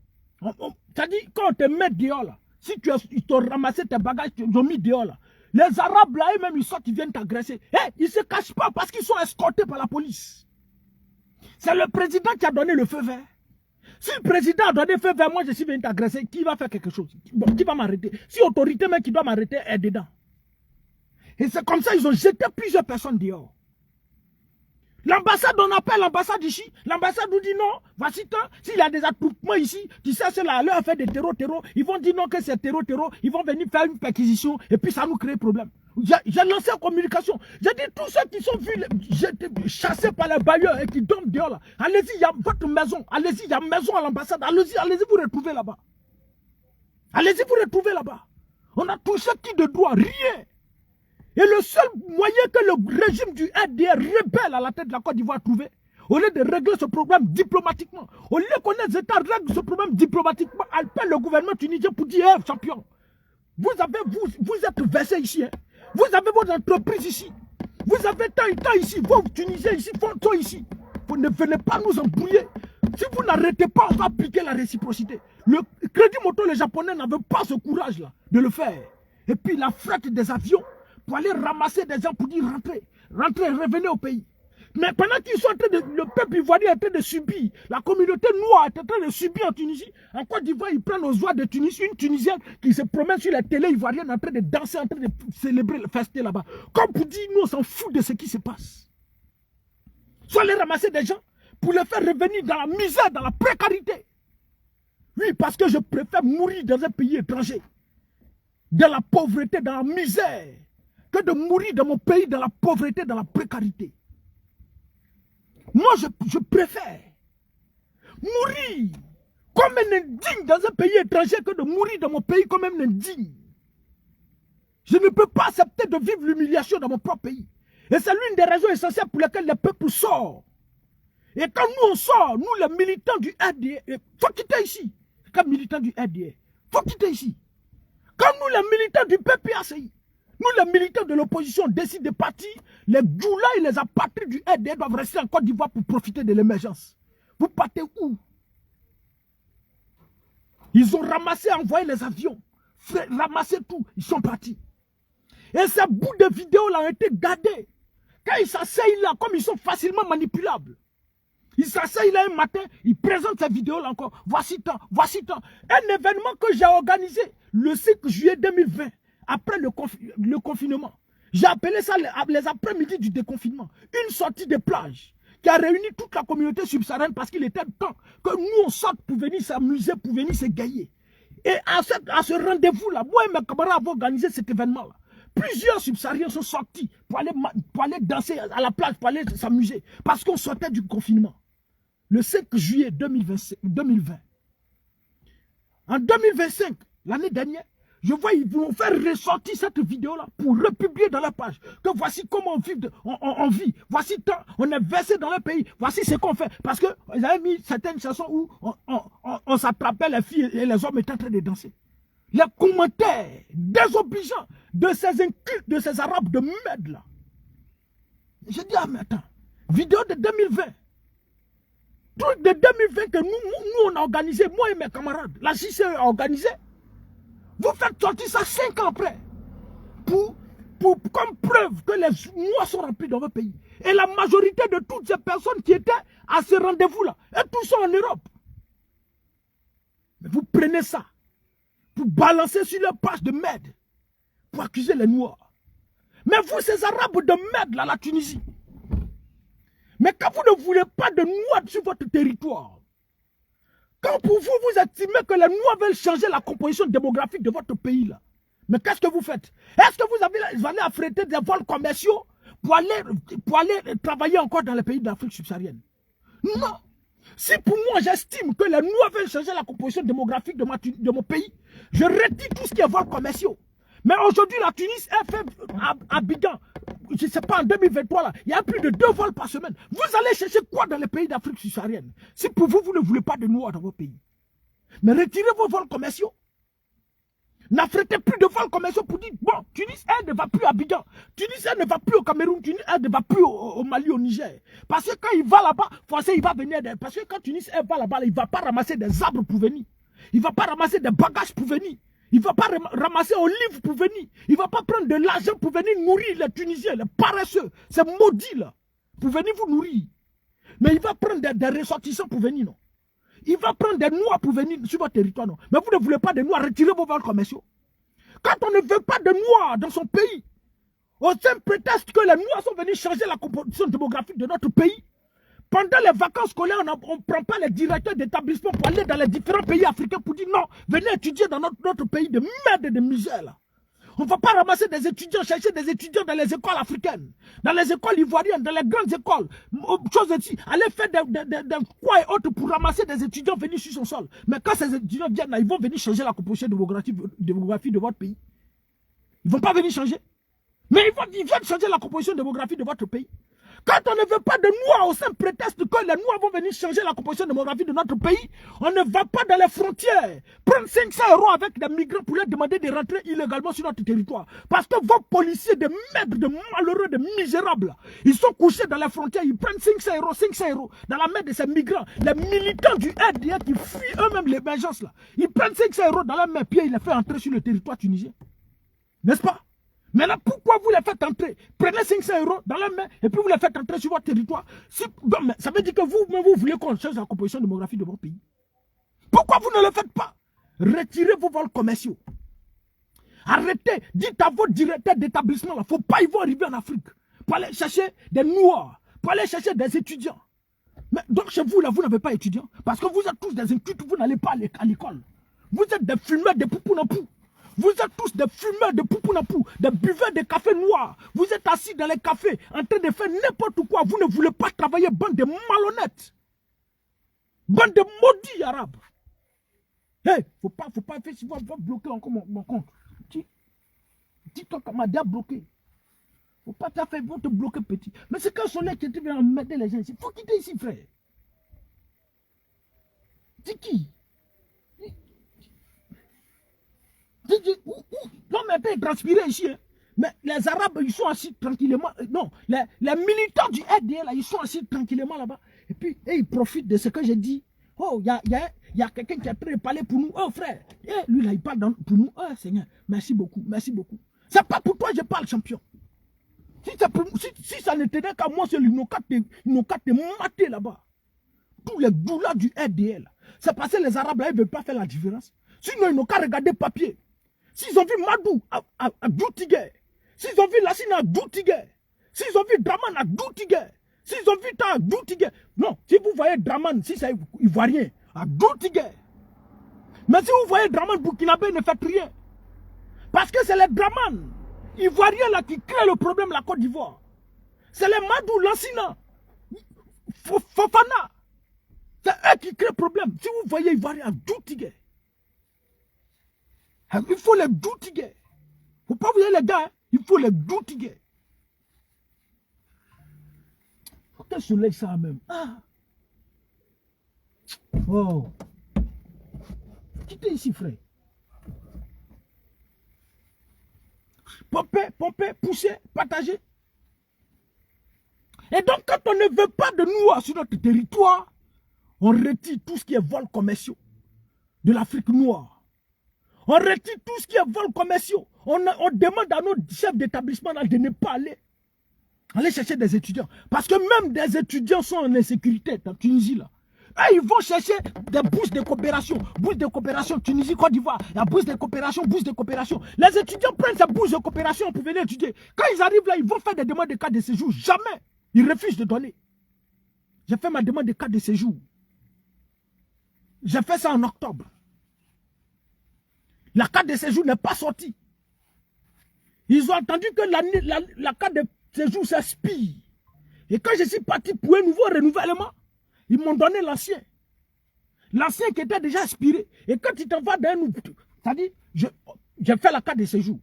Speaker 1: C'est-à-dire, quand on te met dehors, là, si ils t'ont ramassé tes bagages, ils t'ont mis dehors, là, les Arabes, là, eux-mêmes, ils sortent, ils viennent t'agresser. Ils ne se cachent pas parce qu'ils sont escortés par la police. C'est le président qui a donné le feu vert. Si le président a donné le feu vert, moi, je suis venu t'agresser, qui va faire quelque chose? Bon, qui va m'arrêter? Si l'autorité même qui doit m'arrêter est dedans. Et c'est comme ça qu'ils ont jeté plusieurs personnes dehors. L'ambassade, on appelle l'ambassade ici. L'ambassade nous dit non, voici tant. S'il y a des attroupements ici, tu sais, ceux-là, leur fait des terreaux. Ils vont dire non que c'est terreau. Ils vont venir faire une perquisition et puis ça nous crée problème. J'ai lancé en communication. J'ai dit tous ceux qui sont vus chassés par les bailleurs et qui dorment dehors là. Allez-y, il y a votre maison. Allez-y, il y a maison à l'ambassade. Allez-y vous retrouver là-bas. Allez-y vous retrouver là-bas. On a touché qui de droit? Rien. Et le seul moyen que le régime du RDR rebelle à la tête de la Côte d'Ivoire a trouvé, au lieu de régler ce problème diplomatiquement, au lieu que les États règlent ce problème diplomatiquement, appelle le gouvernement tunisien pour dire hey, champion, vous êtes versé ici, hein. Vous avez votre entreprise ici, vous avez tant ici, vos Tunisiens ici, font ici. Vous ne venez pas nous embrouiller. Si vous n'arrêtez pas, on va appliquer la réciprocité. Le Crédit Moto, les Japonais n'avaient pas ce courage-là de le faire. Et puis la flotte des avions, pour aller ramasser des gens pour dire rentrez, revenez au pays. Mais pendant qu'ils sont en train de, le peuple ivoirien est en train de subir, la communauté noire est en train de subir en Tunisie, en Côte d'Ivoire, ils prennent aux oies de Tunisie, une Tunisienne qui se promène sur la télé ivoirienne en train de danser, en train de célébrer le festin là-bas. Comme pour dire, nous on s'en fout de ce qui se passe. Soit aller ramasser des gens pour les faire revenir dans la misère, dans la précarité. Oui, parce que je préfère mourir dans un pays étranger, dans la pauvreté, dans la misère, que de mourir dans mon pays, dans la pauvreté, dans la précarité. Moi, je préfère mourir comme un indigne dans un pays étranger que de mourir dans mon pays comme un indigne. Je ne peux pas accepter de vivre l'humiliation dans mon propre pays. Et c'est l'une des raisons essentielles pour lesquelles le peuple sort. Et quand nous on sort, nous les militants du RDA, il faut quitter ici. Comme militants du RDA, il faut quitter ici. Quand nous les militants du PPACI, nous, les militants de l'opposition, décident de partir. Les Djoula et les apatrides du RDA doivent rester en Côte d'Ivoire pour profiter de l'émergence. Vous partez où? Ils ont ramassé, envoyé les avions, ramassé tout, ils sont partis. Et ces bouts de vidéos là ont été gardés. Quand ils s'asseyent là, comme ils sont facilement manipulables, ils s'asseyent là un matin, ils présentent ces vidéos là encore. Voici tant, voici tant. Un événement que j'ai organisé le 5 juillet 2020. Après le confinement, j'ai appelé ça les après-midi du déconfinement. Une sortie de plage qui a réuni toute la communauté subsaharienne parce qu'il était temps que nous on sorte pour venir s'amuser, pour venir se gailler. Et à ce rendez-vous-là, moi et mes camarades avons organisé cet événement-là. Plusieurs subsahariens sont sortis pour aller danser à la plage, pour aller s'amuser, parce qu'on sortait du confinement. Le 5 juillet 2020. En 2025, l'année dernière, je vois ils vont faire ressortir cette vidéo-là pour republier dans la page. Que voici comment on vit. Voici tant, on est versé dans le pays. Voici ce qu'on fait. Parce qu'ils avaient mis certaines chansons où on s'attrapait, les filles et les hommes étaient en train de danser. Les commentaires désobligeants de ces incultes, de ces arabes de merde là. J'ai dit, ah mais attends, vidéo de 2020. Truc de 2020 que nous on a organisé, moi et mes camarades. La JCE a organisé. Vous faites sortir ça 5 ans après. Comme preuve que les mois sont remplis dans votre pays. Et la majorité de toutes ces personnes qui étaient à ce rendez-vous-là, et tous sont en Europe. Mais vous prenez ça pour balancer sur leur page de merde, pour accuser les Noirs. Mais vous, ces Arabes de merde, là, la Tunisie. Mais quand vous ne voulez pas de Noirs sur votre territoire, quand pour vous, vous estimez que les Noirs veulent changer la composition démographique de votre pays, là, mais qu'est-ce que vous faites? Est-ce que vous allez affréter des vols commerciaux pour aller travailler encore dans les pays d'Afrique subsaharienne? Non. Si pour moi, j'estime que les Noirs veulent changer la composition démographique de mon pays, je retire tout ce qui est vols commerciaux. Mais aujourd'hui, la Tunisie est fait à Abidjan. Je ne sais pas, en 2023, là, il y a plus de 2 vols par semaine. Vous allez chercher quoi dans les pays d'Afrique subsaharienne? Si pour vous, vous ne voulez pas de Noirs dans vos pays. Mais retirez vos vols commerciaux. n'affrétez plus de vols commerciaux pour dire, bon, Tunis, elle ne va plus à Abidjan, Tunis, elle ne va plus au Cameroun, Tunis, elle ne va plus au Mali, au Niger. Parce que quand il va là-bas, forcément, il va venir, parce que quand Tunis, elle va là-bas, il ne va pas ramasser des arbres pour venir. Il ne va pas ramasser des bagages pour venir. Il ne va pas ramasser un livre pour venir. Il ne va pas prendre de l'argent pour venir nourrir les Tunisiens, les paresseux, ces maudits là, pour venir vous nourrir. Mais il va prendre des ressortissants pour venir, non. Il va prendre des Noirs pour venir sur votre territoire, non. Mais vous ne voulez pas de Noirs, retirez vos vols commerciaux. Quand on ne veut pas de Noirs dans son pays, au simple prétexte que les Noirs sont venus changer la composition démographique de notre pays, pendant les vacances scolaires, on ne prend pas les directeurs d'établissement pour aller dans les différents pays africains pour dire non, venez étudier dans notre pays de merde et de misère. Là. On ne va pas ramasser des étudiants, chercher des étudiants dans les écoles africaines, dans les écoles ivoiriennes, dans les grandes écoles, choses ainsi. Aller faire des quoi et autres pour ramasser des étudiants venus sur son sol. Mais quand ces étudiants viennent là, ils vont venir changer la composition démographique de votre pays. Ils ne vont pas venir changer. Mais ils viennent changer la composition démographique de votre pays. Quand on ne veut pas de Noirs au simple prétexte que les Noirs vont venir changer la composition démographique de notre pays, on ne va pas dans les frontières prendre 500 € avec des migrants pour leur demander de rentrer illégalement sur notre territoire. Parce que vos policiers de merde, de malheureux, de misérables, ils sont couchés dans les frontières, ils prennent 500 € dans la main de ces migrants. Les militants du RDA qui fuient eux-mêmes l'émergence là, ils prennent 500 € dans la main, puis ils les font entrer sur le territoire tunisien. N'est-ce pas? Maintenant, pourquoi vous les faites entrer? Prenez 500 € dans la main et puis vous les faites entrer sur votre territoire. Ça veut dire que vous voulez qu'on change la composition démographique de votre pays. Pourquoi vous ne le faites pas? Retirez vos vols commerciaux. Arrêtez. Dites à vos directeurs d'établissement, il ne faut pas y voir arriver en Afrique. Pour aller chercher des Noirs, pour aller chercher des étudiants. Mais donc chez vous, là, vous n'avez pas étudiants. Parce que vous êtes tous des incultes, vous n'allez pas à l'école. Vous êtes des fumeurs de poupounapou. Vous êtes tous des fumeurs de poupounapou, des buveurs de café noir. Vous êtes assis dans les cafés en train de faire n'importe quoi. Vous ne voulez pas travailler, bande de malhonnêtes. Bande de maudits arabes. Hey, faut pas faire si vous bloquer encore mon compte. Dis-toi qu'on m'a déjà bloqué. Faut pas te faire, ils vont te bloquer petit. Mais c'est quand le soleil qui te vient mettre les gens ici. Faut quitter ici, frère. C'est qui? L'homme est transpiré ici. Hein. Mais les Arabes, ils sont assis tranquillement. Non, les militants du RDA, là, ils sont assis tranquillement là-bas. Et puis, ils profitent de ce que j'ai dit. Oh, il y a quelqu'un qui est en train de parler pour nous. Oh, frère. Lui, là, il parle pour nous. Oh, Seigneur, merci beaucoup, merci beaucoup. C'est pas pour toi que je parle, champion. Si ça ne tenait qu'à moi, ils n'ont qu'à te mater là-bas. Tous les doulas du RDA, là. C'est parce que les Arabes, là, ils ne veulent pas faire la différence. Sinon, ils n'ont qu'à regarder papier. S'ils ont vu Madou à Doutigue, s'ils ont vu Lassine à Doutigue, s'ils ont vu Draman à Doutigue, s'ils ont vu Ta à Doutigue. Non, si vous voyez Draman, si c'est ivoirien, à Doutigue. Mais si vous voyez Draman Burkinabé, ne faites rien. Parce que c'est les Draman ivoiriens là qui créent le problème la Côte d'Ivoire. C'est les Madou, Lassina, Fofana. C'est eux qui créent le problème. Si vous voyez ivoirien à Doutigue, il faut les doutiguer. Il ne faut pas vous dire les gars, hein? Il faut les doutiguer. Quel soleil ça même. Ah. Oh. Quittez ici, frère. Pomper, pousser, partager. Et donc, quand on ne veut pas de Noirs sur notre territoire, on retire tout ce qui est vol commerciaux de l'Afrique noire. On retire tout ce qui est vol commerciaux. On demande à nos chefs d'établissement de ne pas aller chercher des étudiants. Parce que même des étudiants sont en insécurité dans Tunisie. Là. Et ils vont chercher des bourses de coopération. Bourses de coopération Tunisie, Côte d'Ivoire. La bourse de coopération, bourse de coopération. Les étudiants prennent ces bourses de coopération pour venir étudier. Quand ils arrivent là, ils vont faire des demandes de carte de séjour. Jamais. Ils refusent de donner. J'ai fait ma demande de carte de séjour. J'ai fait ça en octobre. La carte de séjour n'est pas sortie. Ils ont entendu que la carte de séjour s'expire. Et quand je suis parti pour un nouveau renouvellement, ils m'ont donné l'ancien. L'ancien qui était déjà expiré. Et quand tu t'envoies d'un nouveau, c'est-à-dire, j'ai fait la carte de séjour.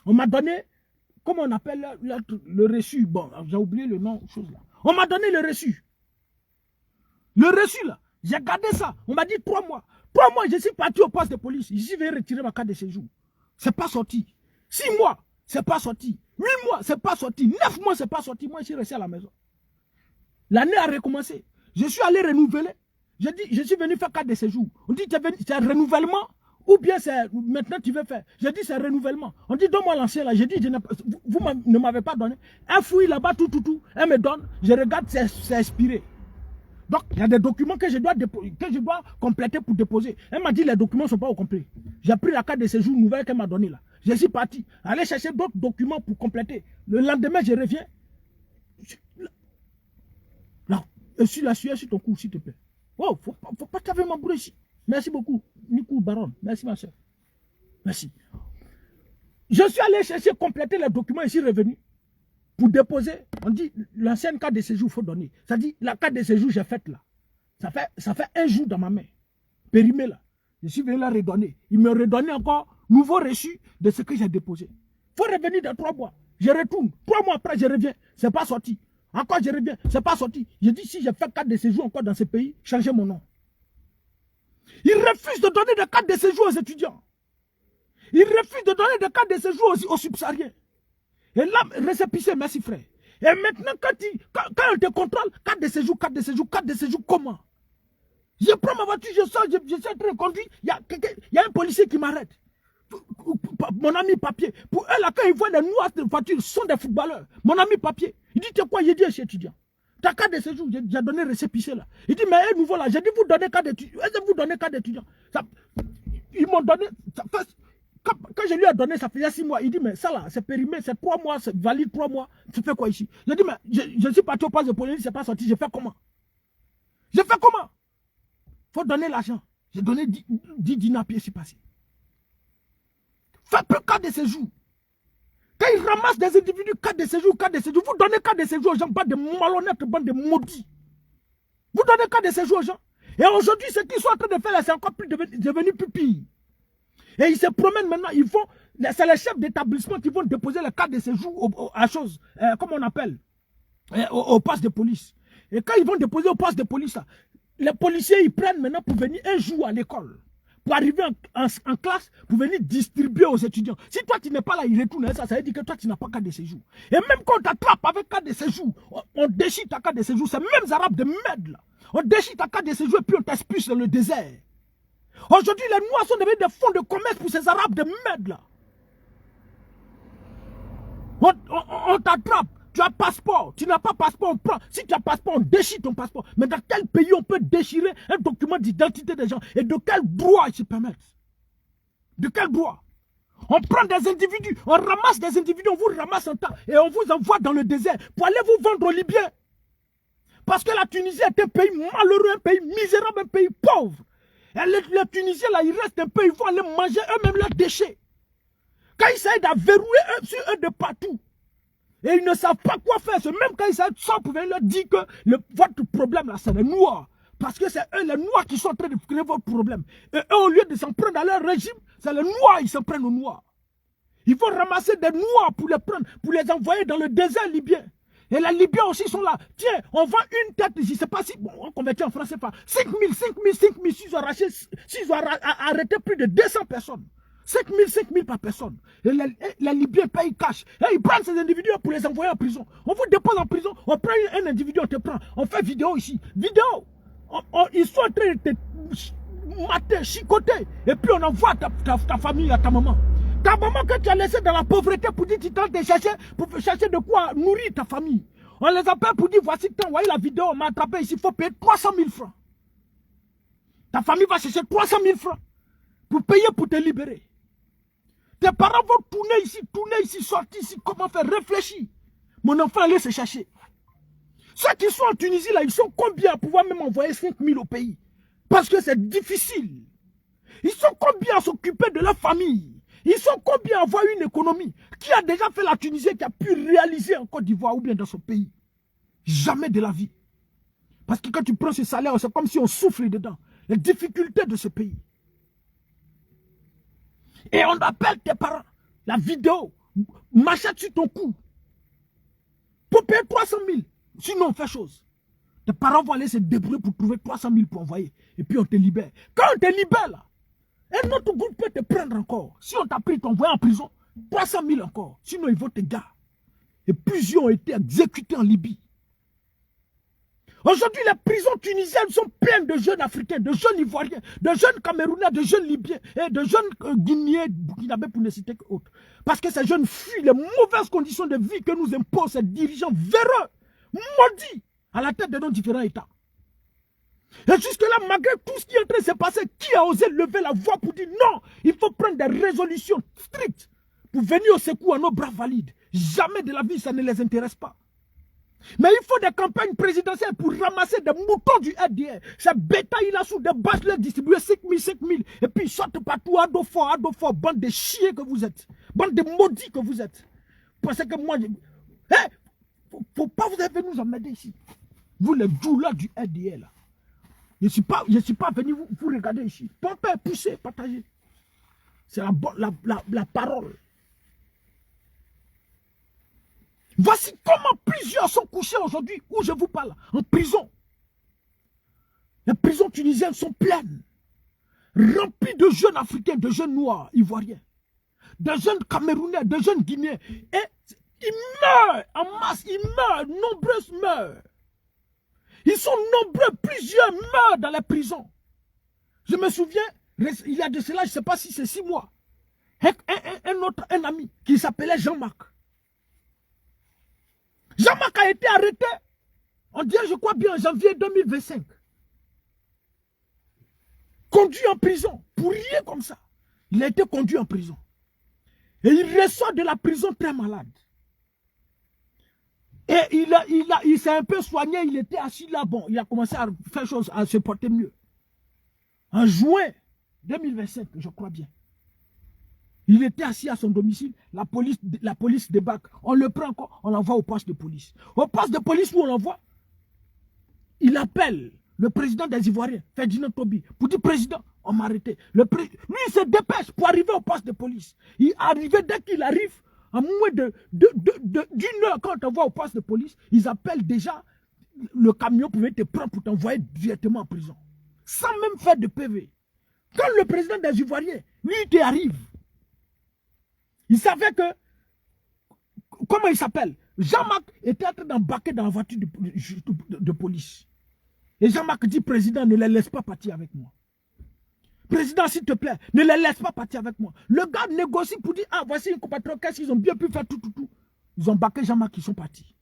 Speaker 1: On m'a donné, comment on appelle le reçu. Bon, j'ai oublié le nom, chose là. On m'a donné le reçu. Le reçu là, j'ai gardé ça. On m'a dit 3 mois. 3 mois, je suis parti au poste de police. Ici, je vais retirer ma carte de séjour. C'est pas sorti. 6 mois, c'est pas sorti. 8 mois, c'est pas sorti. 9 mois, c'est pas sorti. Moi, je suis resté à la maison. L'année a recommencé. Je suis allé renouveler. Je dis, je suis venu faire 4 de séjours. On dit, c'est un renouvellement ou bien c'est maintenant tu veux faire. Je dis, c'est un renouvellement. On dit, donne-moi l'ancien là. Je dis, vous ne m'avez pas donné. Elle fouille là-bas, tout. Elle me donne. Je regarde, c'est expiré. Donc, il y a des documents que je dois compléter pour déposer. Elle m'a dit, les documents ne sont pas au complet. J'ai pris la carte de séjour nouvelle qu'elle m'a donnée là. Je suis parti. Aller chercher d'autres documents pour compléter. Le lendemain, je reviens. Là, je suis la sueur sur ton cou, s'il te plaît. Oh, faut pas t'avoir ma bourre ici. Merci beaucoup, Nico Baron. Merci, ma soeur. Merci. Je suis allé chercher, compléter les documents ici revenu. Pour déposer, on dit l'ancienne carte de séjour, il faut donner. Ça dit, la carte de séjour, j'ai faite là. Ça fait 1 jour dans ma main. Périmé là. Je suis venu la redonner. Il me redonnait encore nouveau reçu de ce que j'ai déposé. Il faut revenir dans 3 mois. Je retourne. 3 mois après, je reviens. C'est pas sorti. Encore, je reviens. C'est pas sorti. Je dis, si j'ai fait carte de séjour encore dans ce pays, changez mon nom. Il refuse de donner des cartes de séjour aux étudiants. Il refuse de donner des cartes de séjour aux subsahariens. Et là, récépissé, merci frère. Et maintenant, quand on te contrôle, carte de séjour, comment? Je prends ma voiture, je sors, je suis en train de conduire, il y a un policier qui m'arrête. Mon ami papier. Pour eux, là, quand ils voient les noirs de voiture, ce sont des footballeurs. Mon ami papier. Il dit, tu es quoi? J'ai dit, je suis étudiant. Ta carte de séjour, j'ai donné récépissé là. Il dit, mais nouveau là, j'ai dit, vous donnez carte d'étudiant. Est-ce que vous donnez carte d'étudiant? Ils m'ont donné. Quand je lui ai donné, ça faisait 6 mois. Il dit, mais ça là, c'est périmé, c'est 3 mois, c'est valide 3 mois. Tu fais quoi ici? Je dis, mais je suis parti au poste de police, c'est pas sorti. Je fais comment? Je fais comment? Faut donner l'argent. J'ai donné 10 dinars pieds, c'est passé. Faites plus carte de séjour. Quand ils ramassent des individus, carte de séjour, vous donnez carte de séjour aux gens, bande de malhonnêtes, bande de maudits. Vous donnez carte de séjour aux gens. Et aujourd'hui, ce qu'ils sont en train de faire là, c'est encore plus devenu plus pire. Et ils se promènent maintenant, c'est les chefs d'établissement qui vont déposer les cartes de séjour à chose, comme on appelle, au poste de police. Et quand ils vont déposer au poste de police, là, les policiers, ils prennent maintenant pour venir 1 jour à l'école. Pour arriver en classe, pour venir distribuer aux étudiants. Si toi, tu n'es pas là, ils retournent ça veut dire que toi, tu n'as pas carte de séjour. Et même quand on t'attrape avec carte de séjour, on déchire ta carte de séjour, ces mêmes arabes de merde là. On déchire ta carte de séjour et puis on t'expulse dans le désert. Aujourd'hui, les Noirs sont devenus des fonds de commerce pour ces arabes de merde là. On t'attrape. Tu as passeport, tu n'as pas passeport, on prend. Si tu as passeport, on déchire ton passeport. Mais dans quel pays on peut déchirer un document d'identité des gens? Et de quel droit ils se permettent? De quel droit? On prend des individus, on ramasse des individus, on vous ramasse un tas et on vous envoie dans le désert pour aller vous vendre aux Libyens. Parce que la Tunisie est un pays malheureux, un pays misérable, un pays pauvre. Et les Tunisiens là, ils restent un peu, ils vont aller manger eux-mêmes leurs déchets. Quand ils essayent de verrouiller sur eux de partout. Et ils ne savent pas quoi faire. Même quand ils savent ça, vous pouvez leur dire que votre problème là, c'est les Noirs. Parce que c'est eux, les Noirs, qui sont en train de créer votre problème. Et eux, au lieu de s'en prendre à leur régime, c'est les Noirs, ils s'en prennent aux Noirs. Il faut ramasser des Noirs pour les prendre, pour les envoyer dans le désert libyen. Et les Libyens aussi sont là. Tiens, on vend une tête, je ne sais pas si, bon, on convertit en français, 5 000, s'ils ont arrêté plus de 200 personnes. 5 000 par personne. Et les Libyens payent cash. Et ils prennent ces individus pour les envoyer en prison. On vous dépose en prison, on prend un individu, on te prend. On fait vidéo ici. Vidéo. Ils sont en train de te mater, chicoter. Et puis on envoie ta famille à ta maman. Ta maman que tu as laissée dans la pauvreté pour dire tu tentes de chercher, pour chercher de quoi nourrir ta famille. On les appelle pour dire voici, vous voyez la vidéo, on m'a attrapé ici, il faut payer 300 000 francs. Ta famille va chercher 300 000 francs pour payer pour te libérer. Tes parents vont tourner ici, sortir ici, comment faire, réfléchir. Mon enfant allait se chercher. Ceux qui sont en Tunisie là, ils sont combien à pouvoir même envoyer 5 000 au pays? Parce que c'est difficile. Ils sont combien à s'occuper de leur famille? Ils sont combien à avoir une économie? Qui a déjà fait la Tunisie, qui a pu réaliser en Côte d'Ivoire ou bien dans son pays? Jamais de la vie. Parce que quand tu prends ce salaire, c'est comme si on souffle dedans. Les difficultés de ce pays. Et on appelle tes parents. La vidéo, machette sur ton cou. Pour payer 300 000. Sinon, on fait chose. Tes parents vont aller se débrouiller pour trouver 300 000 pour envoyer. Et puis on te libère. Quand on te libère là, Un autre groupe peut te prendre encore. Si on t'a pris, t'envoie en prison, 300 000 encore. Sinon, ils vont te garder. Et plusieurs ont été exécutés en Libye. Aujourd'hui, les prisons tunisiennes sont pleines de jeunes Africains, de jeunes Ivoiriens, de jeunes Camerounais, de jeunes Libyens et de jeunes Guinéens, Burkinabés pour ne citer qu'autres. Parce que ces jeunes fuient les mauvaises conditions de vie que nous imposent ces dirigeants véreux, maudits, à la tête de nos différents États. Et jusque-là, malgré tout ce qui est en train de se passer, qui a osé lever la voix pour dire non, il faut prendre des résolutions strictes pour venir au secours à nos bras valides. Jamais de la vie, ça ne les intéresse pas. Mais il faut des campagnes présidentielles pour ramasser des moutons du RDR. Ces bétails-là sous des bâches, leur distribuer 5 000, et puis ils sortent partout, à dos fort, bande de chiens que vous êtes, bande de maudits que vous êtes. Parce que moi, faut pas vous avez nous emmerder ici. Vous les douleurs du RDR là. Je ne suis pas venu vous regarder ici. Pompez, poussez, partagez. C'est la parole. Voici comment plusieurs sont couchés aujourd'hui, où je vous parle, en prison. Les prisons tunisiennes sont pleines, remplies de jeunes Africains, de jeunes Noirs, Ivoiriens, de jeunes Camerounais, de jeunes Guinéens. Et ils meurent en masse, ils meurent, nombreux meurent. Ils sont nombreux, plusieurs meurent dans les prisons. Je me souviens, il y a de cela, je ne sais pas si c'est 6 mois, un ami qui s'appelait Jean-Marc. Jean-Marc a été arrêté, on dirait, je crois bien, en janvier 2025. Conduit en prison, pour rien comme ça. Il a été conduit en prison. Et il ressort de la prison très malade. Et il s'est un peu soigné, il était assis là, bon, il a commencé à faire chose, à se porter mieux. En juin 2025, je crois bien. Il était assis à son domicile, la police débarque, on le prend encore, on l'envoie au poste de police. Au poste de police où on l'envoie, il appelle le président des Ivoiriens, Ferdinand Tobi, pour dire président, on m'a arrêté. Lui, il se dépêche pour arriver au poste de police. Il arrive, dès qu'il arrive, en moins d'une heure, quand on t'envoie au poste de police, ils appellent déjà le camion pour venir te prendre pour t'envoyer directement en prison. Sans même faire de PV. Quand le président des Ivoiriens, lui, il t'arrive, il savait que, comment il s'appelle? Jean-Marc était en train d'embarquer dans la voiture de police. Et Jean-Marc dit, président, ne les laisse pas partir avec moi. Président, s'il te plaît, ne les laisse pas partir avec moi. Le gars négocie pour dire, ah, voici une compatriote, qu'est-ce qu'ils ont bien pu faire tout. Ils ont embarqué Jean-Marc, ils sont partis.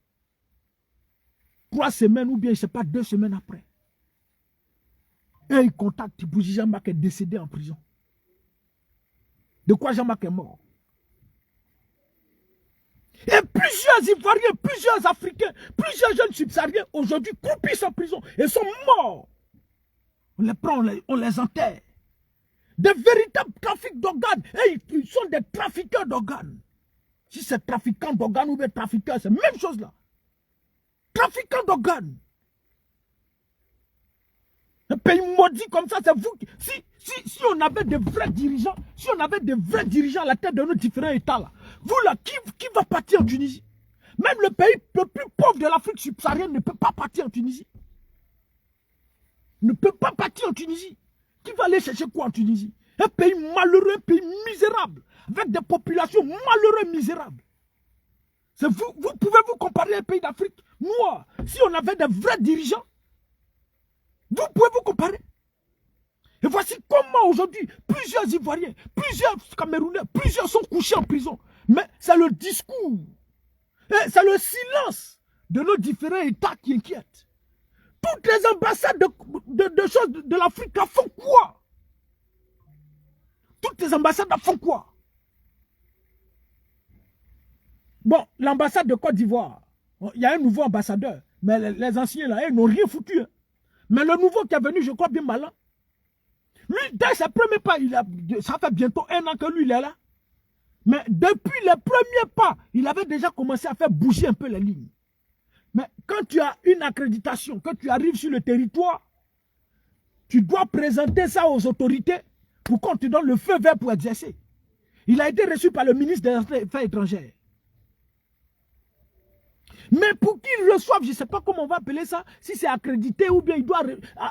Speaker 1: 3 semaines ou bien, je ne sais pas, 2 semaines après. Et ils contactent, pour dire Jean-Marc est décédé en prison. De quoi Jean-Marc est mort? Et plusieurs Ivoiriens, plusieurs Africains, plusieurs jeunes subsahariens aujourd'hui croupissent en prison et sont morts. On les prend, on les enterre. Des véritables trafics d'organes. Et ils sont des trafiqueurs d'organes. Si c'est trafiquant d'organes ou bien trafiqueur, c'est la même chose là. Trafiquants d'organes. Un pays maudit comme ça, c'est vous qui... Si on avait de vrais dirigeants, à la tête de nos différents États là, vous là, qui va partir en Tunisie? Même le pays le plus pauvre de l'Afrique subsaharienne ne peut pas partir en Tunisie. Ne peut pas partir en Tunisie. Qui va aller chercher quoi en Tunisie? Un pays malheureux, un pays misérable, avec des populations malheureuses, misérables. Vous pouvez vous comparer à un pays d'Afrique? Moi, si on avait de vrais dirigeants, vous pouvez vous comparer. Et voici comment aujourd'hui, plusieurs Ivoiriens, plusieurs Camerounais, plusieurs sont couchés en prison. Mais c'est le discours, c'est le silence de nos différents États qui inquiètent. Toutes les ambassades de l'Afrique font quoi? Toutes les ambassades font quoi? Bon, l'ambassade de Côte d'Ivoire, il y a un nouveau ambassadeur, mais les anciens là, ils n'ont rien foutu. Hein. Mais le nouveau qui est venu, je crois bien malin. Lui, dès ses premiers pas, ça fait bientôt 1 an que lui, il est là. Mais depuis les premiers pas, il avait déjà commencé à faire bouger un peu les lignes. Mais quand tu as une accréditation, quand tu arrives sur le territoire, tu dois présenter ça aux autorités pour qu'on te donne le feu vert pour exercer. Il a été reçu par le ministre des Affaires étrangères. Mais pour qu'il reçoive, je ne sais pas comment on va appeler ça, si c'est accrédité ou bien il doit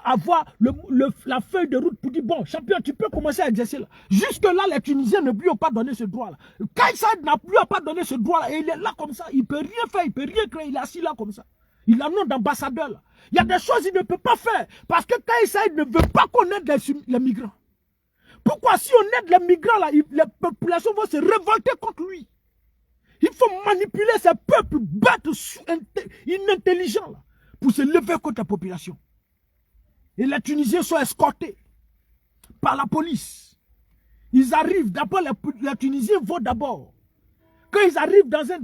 Speaker 1: avoir la feuille de route pour dire, bon, champion, tu peux commencer à exercer là. Jusque-là, les Tunisiens ne lui ont pas donné ce droit-là. Kais Saïed n'a plus pas donné ce droit-là et il est là comme ça. Il ne peut rien faire, il ne peut rien créer, il est assis là comme ça. Il a un nom d'ambassadeur là. Il y a des choses qu'il ne peut pas faire parce que Kais Saïed ne veut pas qu'on aide les migrants. Pourquoi si on aide les migrants là, les populations vont se révolter contre lui? Il faut manipuler ces peuples bêtes, inintelligents là, pour se lever contre la population. Et les Tunisiens sont escortés par la police. Ils arrivent, d'abord les Tunisiens vont d'abord. Quand ils arrivent dans un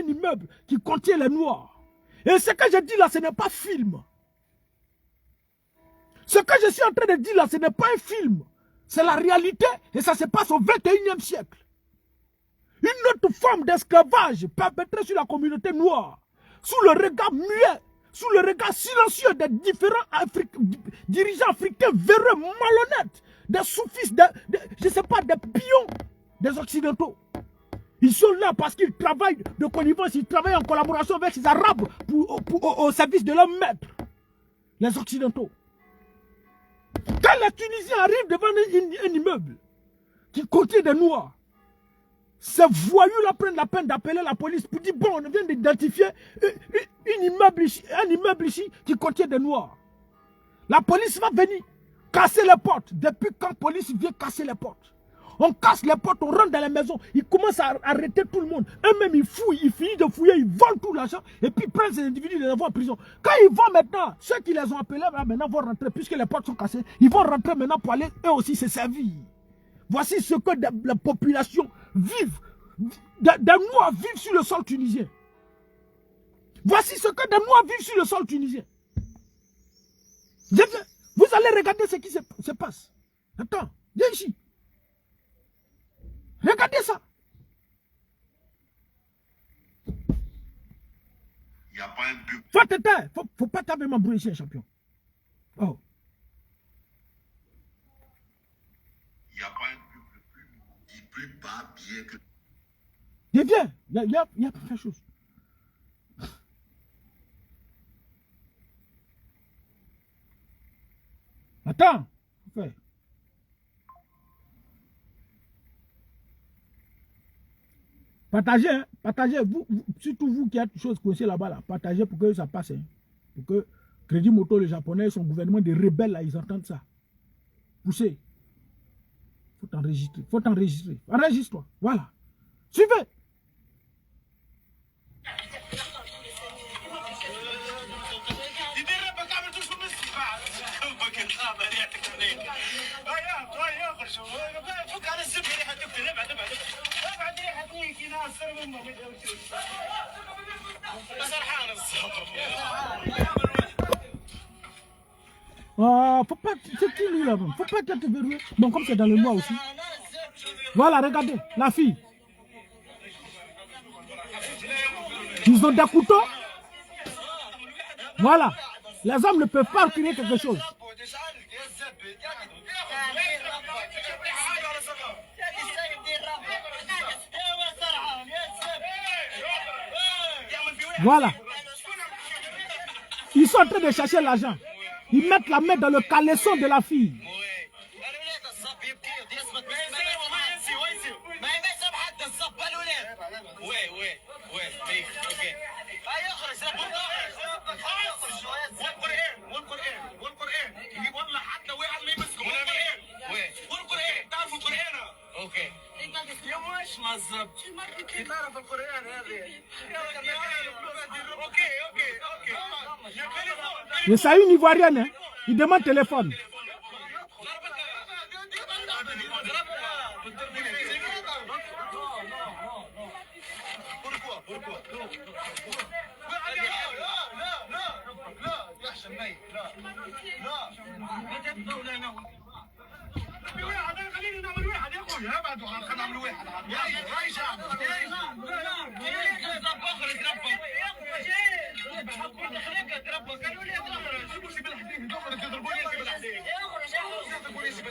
Speaker 1: immeuble qui contient les Noirs. Et ce que je dis là, ce n'est pas film. Ce que je suis en train de dire là, ce n'est pas un film. C'est la réalité et ça se passe au 21e siècle. Une autre forme d'esclavage perpétrée sur la communauté noire, sous le regard muet, sous le regard silencieux des différents dirigeants africains véreux, malhonnêtes, des soufistes, je ne sais pas, des pions des Occidentaux. Ils sont là parce qu'ils travaillent de connivence, ils travaillent en collaboration avec les Arabes au service de leur maître, les Occidentaux. Quand les Tunisiens arrivent devant un immeuble qui contient des Noirs, ces voyous-là prennent la peine d'appeler la police pour dire, bon, on vient d'identifier un immeuble ici qui contient des Noirs. La police va venir casser les portes. Depuis quand la police vient casser les portes? On casse les portes, on rentre dans les maisons, ils commencent à arrêter tout le monde. Eux-mêmes, ils fouillent, ils finissent de fouiller, ils volent tout l'argent et puis ils prennent ces individus, ils les envoient en prison. Quand ils vont maintenant, ceux qui les ont appelés, là, maintenant vont rentrer, puisque les portes sont cassées, ils vont rentrer maintenant pour aller eux aussi se servir. Voici ce que la population vivent. Des Noirs vivent sur le sol tunisien. Voici ce que des Noirs vivent sur le sol tunisien. Vous allez regarder ce qui se passe. Attends, viens ici. Regardez ça.
Speaker 2: Il n'y a pas un but.
Speaker 1: Faut te taire. Faut pas t'avoir m'embrouiller ici, champion. Oh.
Speaker 2: Il n'y a pas un but plus bas bien que.
Speaker 1: Et viens, il y a quelque chose. Attends. Okay. Partagez, hein, partagez. Surtout vous qui êtes chose coincée là-bas, là, partagez pour que ça passe. Hein. Pour que Crédit Moto, les Japonais, son gouvernement de rebelles, là, ils entendent ça. Poussez. Faut t'enregistrer. Faut t'enregistrer. Enregistre-toi. Voilà. Suivez. Faut pas, c'est qui lui là-bas? Faut pas être verrouillé. Bon, comme c'est dans le noir aussi. Voilà, regardez, la fille. Ils ont des couteaux. Voilà. Les hommes ne peuvent pas reculer quelque chose. Voilà. Ils sont en train de chercher l'argent. Ils mettent la main dans le caleçon de la fille. Mais ça une ivoirienne, hein? Il demande téléphone.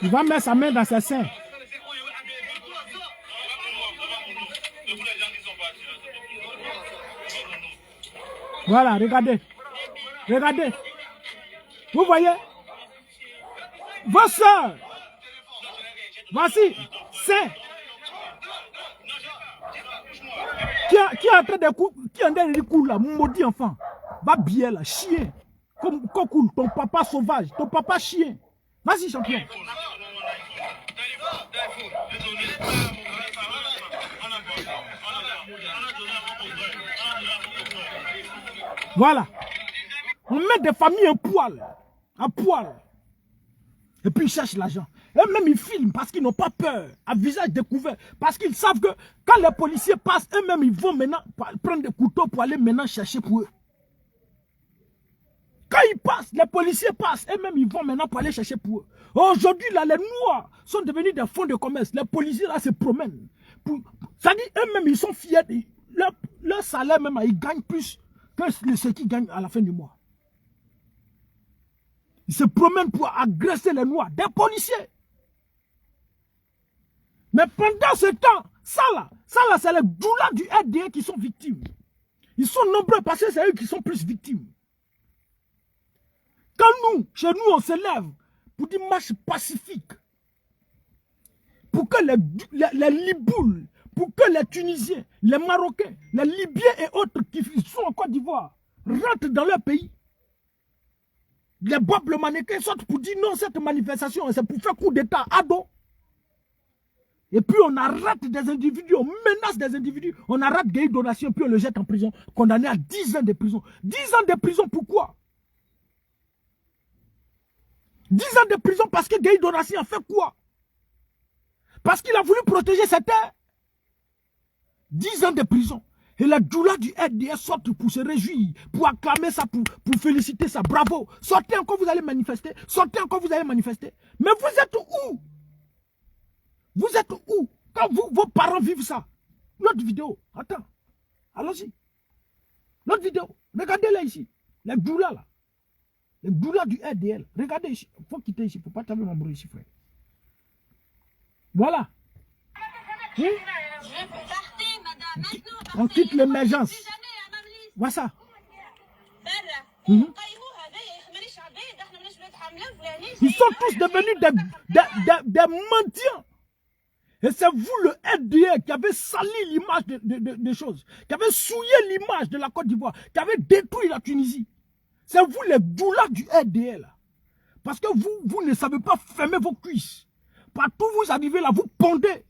Speaker 1: Il va mettre sa main dans ses seins. Voilà, regardez. Regardez. Vous voyez? Vos soeurs. Voici. C'est. Qui est en train de coups là, maudit enfant. Va bien là, chien. Comme cocoule, ton papa sauvage, ton papa chien. Vas-y, champion. Voilà. On met des familles en poil. En poil. Et puis ils cherchent l'argent. Eux-mêmes ils filment parce qu'ils n'ont pas peur. À visage découvert. Parce qu'ils savent que quand les policiers passent, eux-mêmes ils vont maintenant prendre des couteaux pour aller maintenant chercher pour eux. Quand ils passent, les policiers passent, eux-mêmes ils vont maintenant pour aller chercher pour eux. Aujourd'hui là, les Noirs sont devenus des fonds de commerce. Les policiers là se promènent. Ça dit eux-mêmes ils sont fiers. Leur salaire même, ils gagnent plus que ceux qui gagnent à la fin du mois. Ils se promènent pour agresser les Noirs, des policiers. Mais pendant ce temps, ça là, c'est les doulas du RDA qui sont victimes. Ils sont nombreux parce que c'est eux qui sont plus victimes. Quand nous, chez nous, on se lève pour des marches pacifiques, pour que les Libouls, pour que les Tunisiens, les Marocains, les Libyens et autres qui sont en Côte d'Ivoire rentrent dans leur pays, les Bob le mannequin sortent pour dire non, cette manifestation, c'est pour faire coup d'État, ado. Et puis on arrête des individus, on menace des individus, on arrête Gueye Donatien, puis on le jette en prison, condamné à 10 ans de prison. 10 ans de prison, pourquoi? 10 ans de prison parce que Gueye Donatien a fait quoi? Parce qu'il a voulu protéger ses terres. 10 ans de prison. Et la doula du RDS sortent pour se réjouir, pour acclamer ça, pour féliciter ça. Bravo. Sortez encore, vous allez manifester. Sortez encore, vous allez manifester. Mais vous êtes où? Vous êtes où? Quand vos parents vivent ça. L'autre vidéo. Attends. Allons-y. L'autre vidéo. Regardez-la ici. Les doulas là. Les doulas du RDL. Regardez ici. Il faut quitter ici. Il ne faut pas t'avoir mon bruit ici, frère. Voilà. Oui? On quitte l'émergence. Voilà ça. Ils sont tous devenus des mendiants. Et c'est vous, le RDA, qui avez sali l'image des choses, qui avez souillé l'image de la Côte d'Ivoire, qui avez détruit la Tunisie. C'est vous, les doulas du RDA, là. Parce que vous ne savez pas fermer vos cuisses. Partout où vous arrivez là, vous pondez.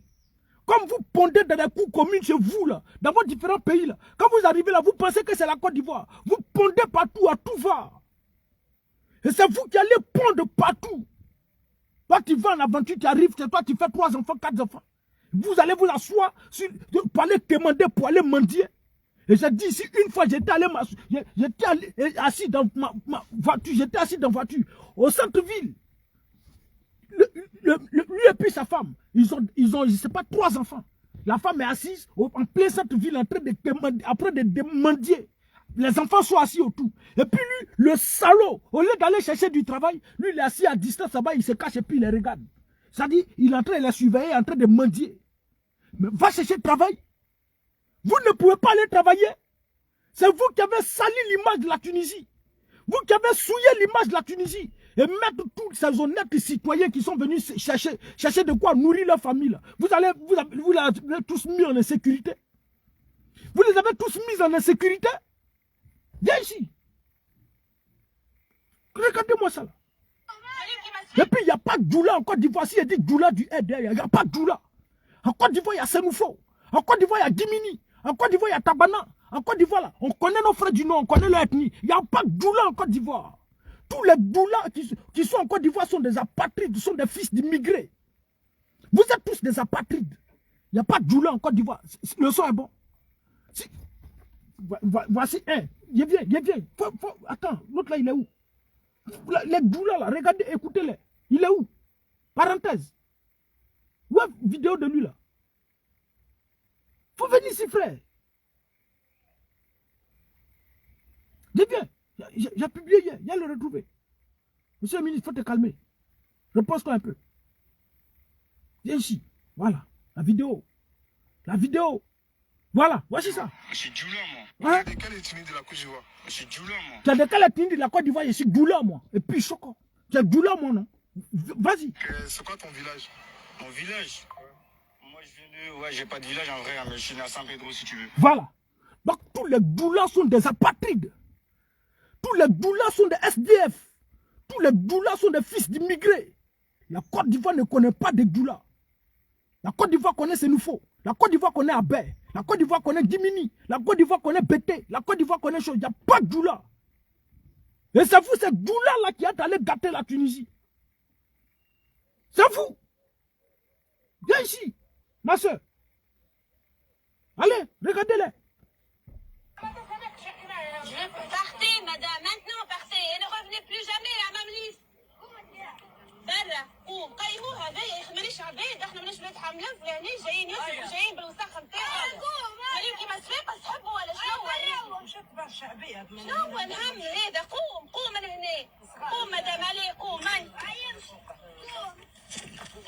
Speaker 1: Comme vous pondez dans des cours communes chez vous, là, dans vos différents pays, là. Quand vous arrivez là, vous pensez que c'est la Côte d'Ivoire. Vous pondez partout, à tout va. Et c'est vous qui allez pondre partout. Toi, tu vas en aventure, tu arrives, c'est toi, tu fais 3 enfants, 4 enfants. Vous allez vous asseoir pour aller commander, pour aller mendier. Et j'ai dit ici, une fois, j'étais assis dans ma voiture, j'étais assis dans la voiture, au centre-ville. Lui et puis sa femme, ils ont, je ne sais pas, 3 enfants. La femme est assise en plein centre-ville, en train de mendier. Les enfants sont assis autour. Et puis lui, le salaud, au lieu d'aller chercher du travail, lui, il est assis à distance là-bas, il se cache et puis il les regarde. C'est-à-dire, il est en train de les surveiller, en train de mendier. Mais va chercher le travail. Vous ne pouvez pas aller travailler. C'est vous qui avez sali l'image de la Tunisie. Vous qui avez souillé l'image de la Tunisie. Et mettre tous ces honnêtes citoyens qui sont venus chercher de quoi nourrir leur famille. Vous les avez tous mis en insécurité. Vous les avez tous mis en insécurité. Viens ici. Regardez-moi ça là. Et puis il n'y a pas de doula en Côte d'Ivoire. Si il y a des doula du RDA, il n'y a pas de doula. En Côte d'Ivoire, il y a Sénoufo. En Côte d'Ivoire, il y a Dimini. En Côte d'Ivoire, il y a Tabana. En Côte d'Ivoire, là, on connaît nos frères du Nord, on connaît leur ethnie. Il n'y a pas de doula en Côte d'Ivoire. Tous les doulas qui sont en Côte d'Ivoire sont des apatrides, sont des fils d'immigrés. Vous êtes tous des apatrides. Il n'y a pas de doula en Côte d'Ivoire. Le son est bon. Voici un. Il vient. Attends, l'autre là, il est où? Les doulas là, regardez, écoutez-les. Il est où? Parenthèse. Ouais, vidéo de lui là. Faut venir ici, frère. Viens. J'ai publié hier. Viens le retrouver. Monsieur le ministre, il faut te calmer. Repose-toi un peu. Viens ici. Voilà. La vidéo. Voilà. Voici ça.
Speaker 4: Je suis douleur, moi.
Speaker 1: Hein?
Speaker 4: Tu es de quelle ethnie de la Côte d'Ivoire? Je suis douleur, moi.
Speaker 1: Tu es de quelle ethnie de la Côte d'Ivoire? Je suis douleur, moi. Et puis choquant. Tu es douleur, moi, non? Vas-y.
Speaker 4: C'est quoi ton village? Mon village? Moi, je viens de... Ouais, j'ai pas de village en vrai, mais je suis né à San Pedro, si tu veux.
Speaker 1: Voilà. Donc, tous les doulas sont des apatrides. Tous les doulas sont des SDF. Tous les doulas sont des fils d'immigrés. La Côte d'Ivoire ne connaît pas des doulas. La Côte d'Ivoire connaît Sénoufo. La Côte d'Ivoire connaît Abé. La Côte d'Ivoire connaît Dimini. La Côte d'Ivoire connaît Bété. La Côte d'Ivoire connaît chose. Il n'y a pas de doula. Et c'est vous, ces doulas-là qui êtes allé gâter la Tunisie. C'est vous. Viens ici, ma soeur. Allez, regardez-les.
Speaker 5: Partez, madame, maintenant partez, et ne revenez plus jamais à Mamlis. برا قوم قيموا هذا يا اخي مانيش عبيد احنا مانيش ولاد حامله فلاني جايين يوسف جايين بالوساخه نتاعهم جايين كيما سفيقه تحبوا ولا شنو شنو الهم هذا قوم من هنا قوم مدام علي قوم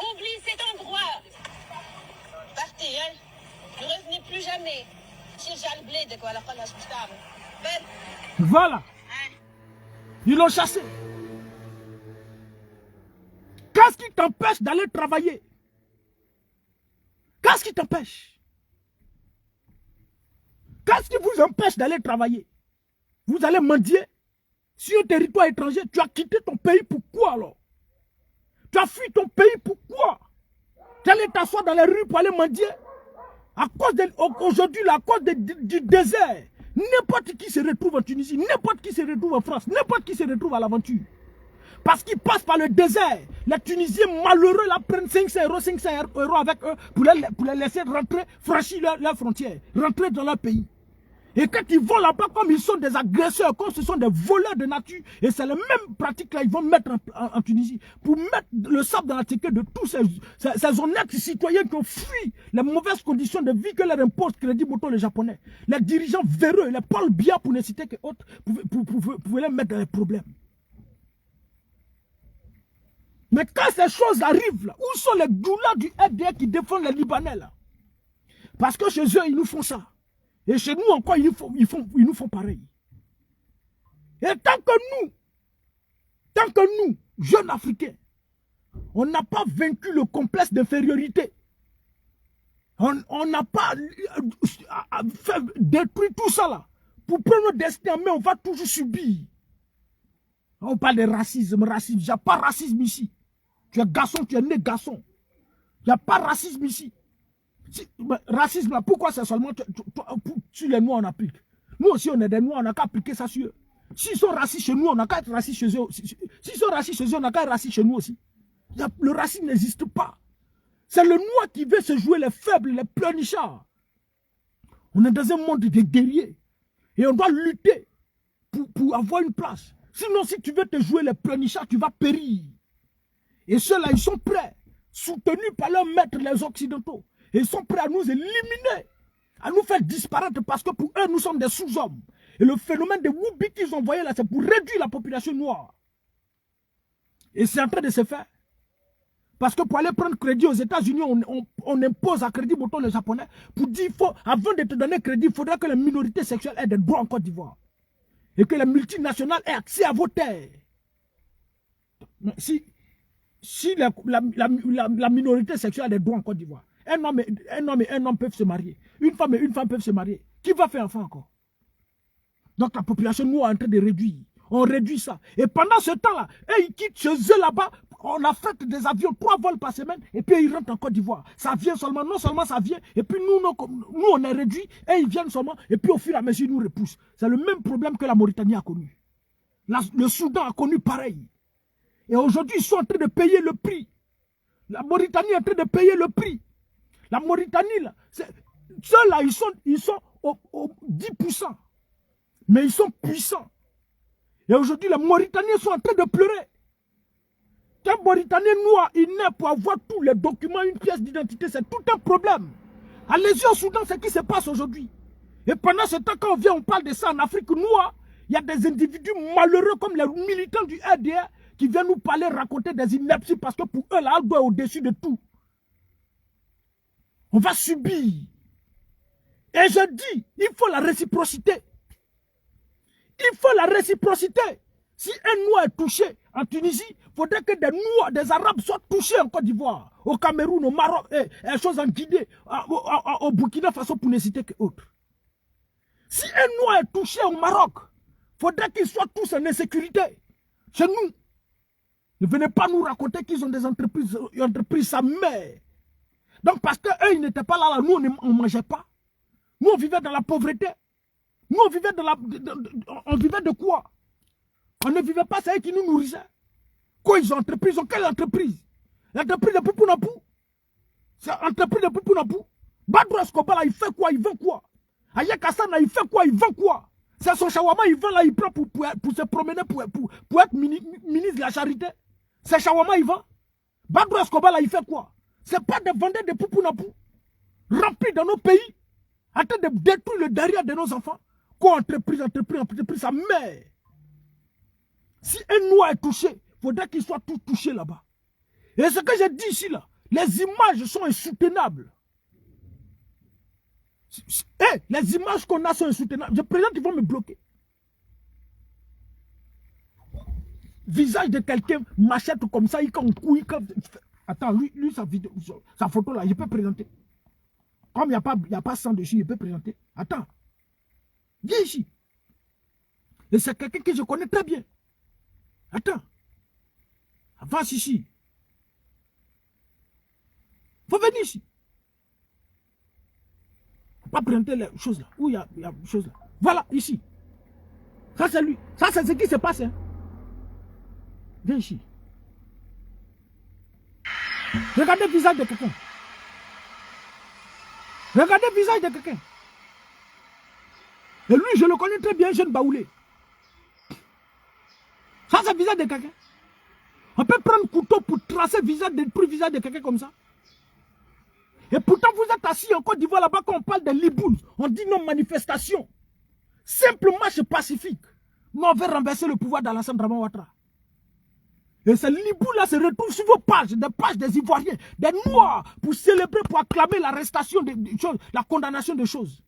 Speaker 5: oublie cet endroit partez hein ne revenez plus jamais ترجع لبلادك ولا قولها شو باش تعمل
Speaker 1: Voilà. Ils l'ont chassé. Qu'est-ce qui t'empêche d'aller travailler? Qu'est-ce qui t'empêche? Qu'est-ce qui vous empêche d'aller travailler? Vous allez mendier sur un territoire étranger. Tu as quitté ton pays pourquoi alors? Tu as fui ton pays pourquoi? Tu allais t'asseoir dans les rues pour aller mendier? À cause aujourd'hui, à cause du désert. N'importe qui se retrouve en Tunisie, n'importe qui se retrouve en France, n'importe qui se retrouve à l'aventure. Parce qu'ils passent par le désert. Les Tunisiens malheureux là prennent 500 euros avec eux pour les laisser rentrer, franchir leurs frontières, rentrer dans leur pays. Et quand ils vont là-bas, comme ils sont des agresseurs, comme ce sont des voleurs de nature, et c'est la même pratique là, ils vont mettre en Tunisie, pour mettre le sable dans la tête de tous ces honnêtes citoyens qui ont fui les mauvaises conditions de vie que leur impose Crédit Moto les Japonais. Les dirigeants véreux, les Paul Biya pour ne citer que autres, pouvaient les mettre dans les problèmes. Mais quand ces choses arrivent là, où sont les doulas du FDR qui défendent les Libanais là? Parce que chez eux, ils nous font ça. Et chez nous encore, ils nous font pareil. Et tant que nous, jeunes Africains, on n'a pas vaincu le complexe d'infériorité, on n'a pas détruit tout ça là, pour prendre notre destin en main, on va toujours subir. On parle de racisme, il n'y a pas racisme ici. Tu es garçon, tu es né garçon. Il n'y a pas racisme ici. Racisme là, pourquoi c'est seulement sur les Noirs on applique? Nous aussi on est des Noirs, on n'a qu'à appliquer ça sur eux. S'ils sont racistes chez nous, on n'a qu'à être racistes chez eux. S'ils sont racistes chez eux, on n'a qu'à être racistes chez nous aussi. Le racisme n'existe pas. C'est le Noir qui veut se jouer les faibles, les pleurnichards. On est dans un monde de guerriers. Et on doit lutter pour avoir une place. Sinon, si tu veux te jouer les pleurnichards, tu vas périr. Et ceux-là, ils sont prêts, soutenus par leurs maîtres, les Occidentaux. Et ils sont prêts à nous éliminer, à nous faire disparaître parce que pour eux, nous sommes des sous-hommes. Et le phénomène de Woubi qu'ils ont envoyé là, c'est pour réduire la population noire. Et c'est en train de se faire. Parce que pour aller prendre crédit aux États-Unis, on impose à Crédit Moto les Japonais pour dire, avant de te donner crédit, il faudra que les minorités sexuelles aient des droits en Côte d'Ivoire. Et que les multinationales aient accès à vos terres. Mais si la minorité sexuelle a des droits en Côte d'Ivoire, un homme et un homme peuvent se marier. Une femme et une femme peuvent se marier. Qui va faire enfant encore? Donc la population noire est en train de réduire. On réduit ça. Et pendant ce temps-là, ils quittent chez eux là-bas. On affrète des avions, 3 vols par semaine. Et puis ils rentrent en Côte d'Ivoire. Ça vient seulement, non seulement ça vient. Et puis nous on est réduits. Et ils viennent seulement. Et puis au fur et à mesure, ils nous repoussent. C'est le même problème que la Mauritanie a connu. Le Soudan a connu pareil. Et aujourd'hui, ils sont en train de payer le prix. La Mauritanie est en train de payer le prix. La Mauritanie, là, ceux-là, ils sont au 10%. Mais ils sont puissants. Et aujourd'hui, les Mauritaniens sont en train de pleurer. Qu'un Mauritanien noir, il naît pour avoir tous les documents, une pièce d'identité, c'est tout un problème. Allez-y au Soudan, c'est ce qui se passe aujourd'hui. Et pendant ce temps, quand on parle de ça en Afrique noire, il y a des individus malheureux comme les militants du RDR qui viennent nous parler, raconter des inepties parce que pour eux, là, on doit au-dessus de tout. On va subir. Et je dis, il faut la réciprocité. Il faut la réciprocité. Si un Noir est touché en Tunisie, il faudrait que des Noirs, des Arabes soient touchés en Côte d'Ivoire, au Cameroun, au Maroc, et choses en Guinée, au Burkina Faso, pour ne citer qu'autres. Si un Noir est touché au Maroc, il faudrait qu'ils soient tous en insécurité. Chez nous. Ne venez pas nous raconter qu'ils ont des entreprises sa mère. Donc parce qu'eux, ils n'étaient pas là, nous, on ne mangeait pas. Nous, on vivait dans la pauvreté. Nous, on vivait on vivait de quoi? On ne vivait pas, c'est eux qui nous nourrissaient. Quoi, ils ont entreprise? Ils ont quelle entreprise? L'entreprise de Poupounapou. C'est l'entreprise de Poupounapou. Badou Escobar, là, il fait quoi? Il vend quoi? Ayek Hassan, là, il fait quoi? Il vend quoi? C'est son shawarma, il vend là, il prend pour se promener, pour être ministre de la charité. C'est shawarma, il vend. Badou Escobar, là, il fait quoi? C'est pas des vendeurs de Poupounapou. Remplis dans nos pays. En train de détruire le derrière de nos enfants. Quoi, entreprise, sa mère. Si un Noir est touché, il faudrait qu'il soit tout touché là-bas. Et ce que j'ai dit ici, là, les images sont insoutenables. Les images qu'on a sont insoutenables. Je présente, ils vont me bloquer. Visage de quelqu'un, machette comme ça, il couille. Attends, lui sa photo là, je peux présenter. Comme il n'y a pas sang dessus, je peux présenter. Attends. Viens ici. Et c'est quelqu'un que je connais très bien. Attends. Avance ici. Faut venir ici. Faut pas présenter les choses là. Où il y a des choses là. Voilà, ici. Ça c'est lui. Ça c'est ce qui se passe. Hein. Viens ici. Regardez le visage de quelqu'un. Regardez le visage de quelqu'un. Et lui, je le connais très bien, jeune Baoulé. Ça, c'est le visage de quelqu'un. On peut prendre un couteau pour tracer le visage, détruire le visage de quelqu'un comme ça. Et pourtant, vous êtes assis en Côte d'Ivoire là-bas quand on parle de Liboun. On dit non manifestation. Simple marche pacifique. Mais on veut renverser le pouvoir d'Alassane Draman Ouattara. Et ce Liboun là se retrouve sur vos pages, des pages des Ivoiriens, des Noirs, pour célébrer, pour acclamer l'arrestation des choses, la condamnation des choses.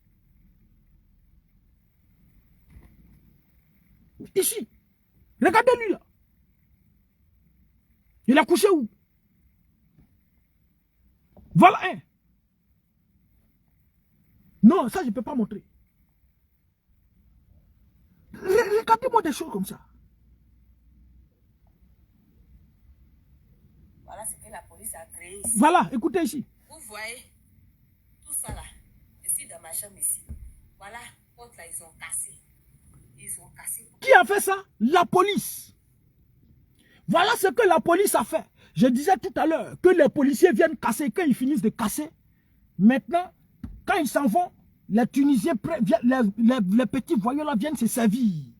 Speaker 1: Ici. Regardez-lui là. Il a couché où? Voilà un. Non, ça je ne peux pas montrer. Regardez-moi des choses comme ça.
Speaker 6: Voilà ce que la police a créé ici.
Speaker 1: Voilà, écoutez ici.
Speaker 6: Vous voyez tout ça là, ici dans ma chambre ici. Voilà, porte là, ils ont cassé. Ils ont cassé.
Speaker 1: Qui a fait ça? La police. Voilà ce que la police a fait. Je disais tout à l'heure que les policiers viennent casser. Quand ils finissent de casser, maintenant, quand ils s'en vont, les Tunisiens, les petits voyous là viennent se servir.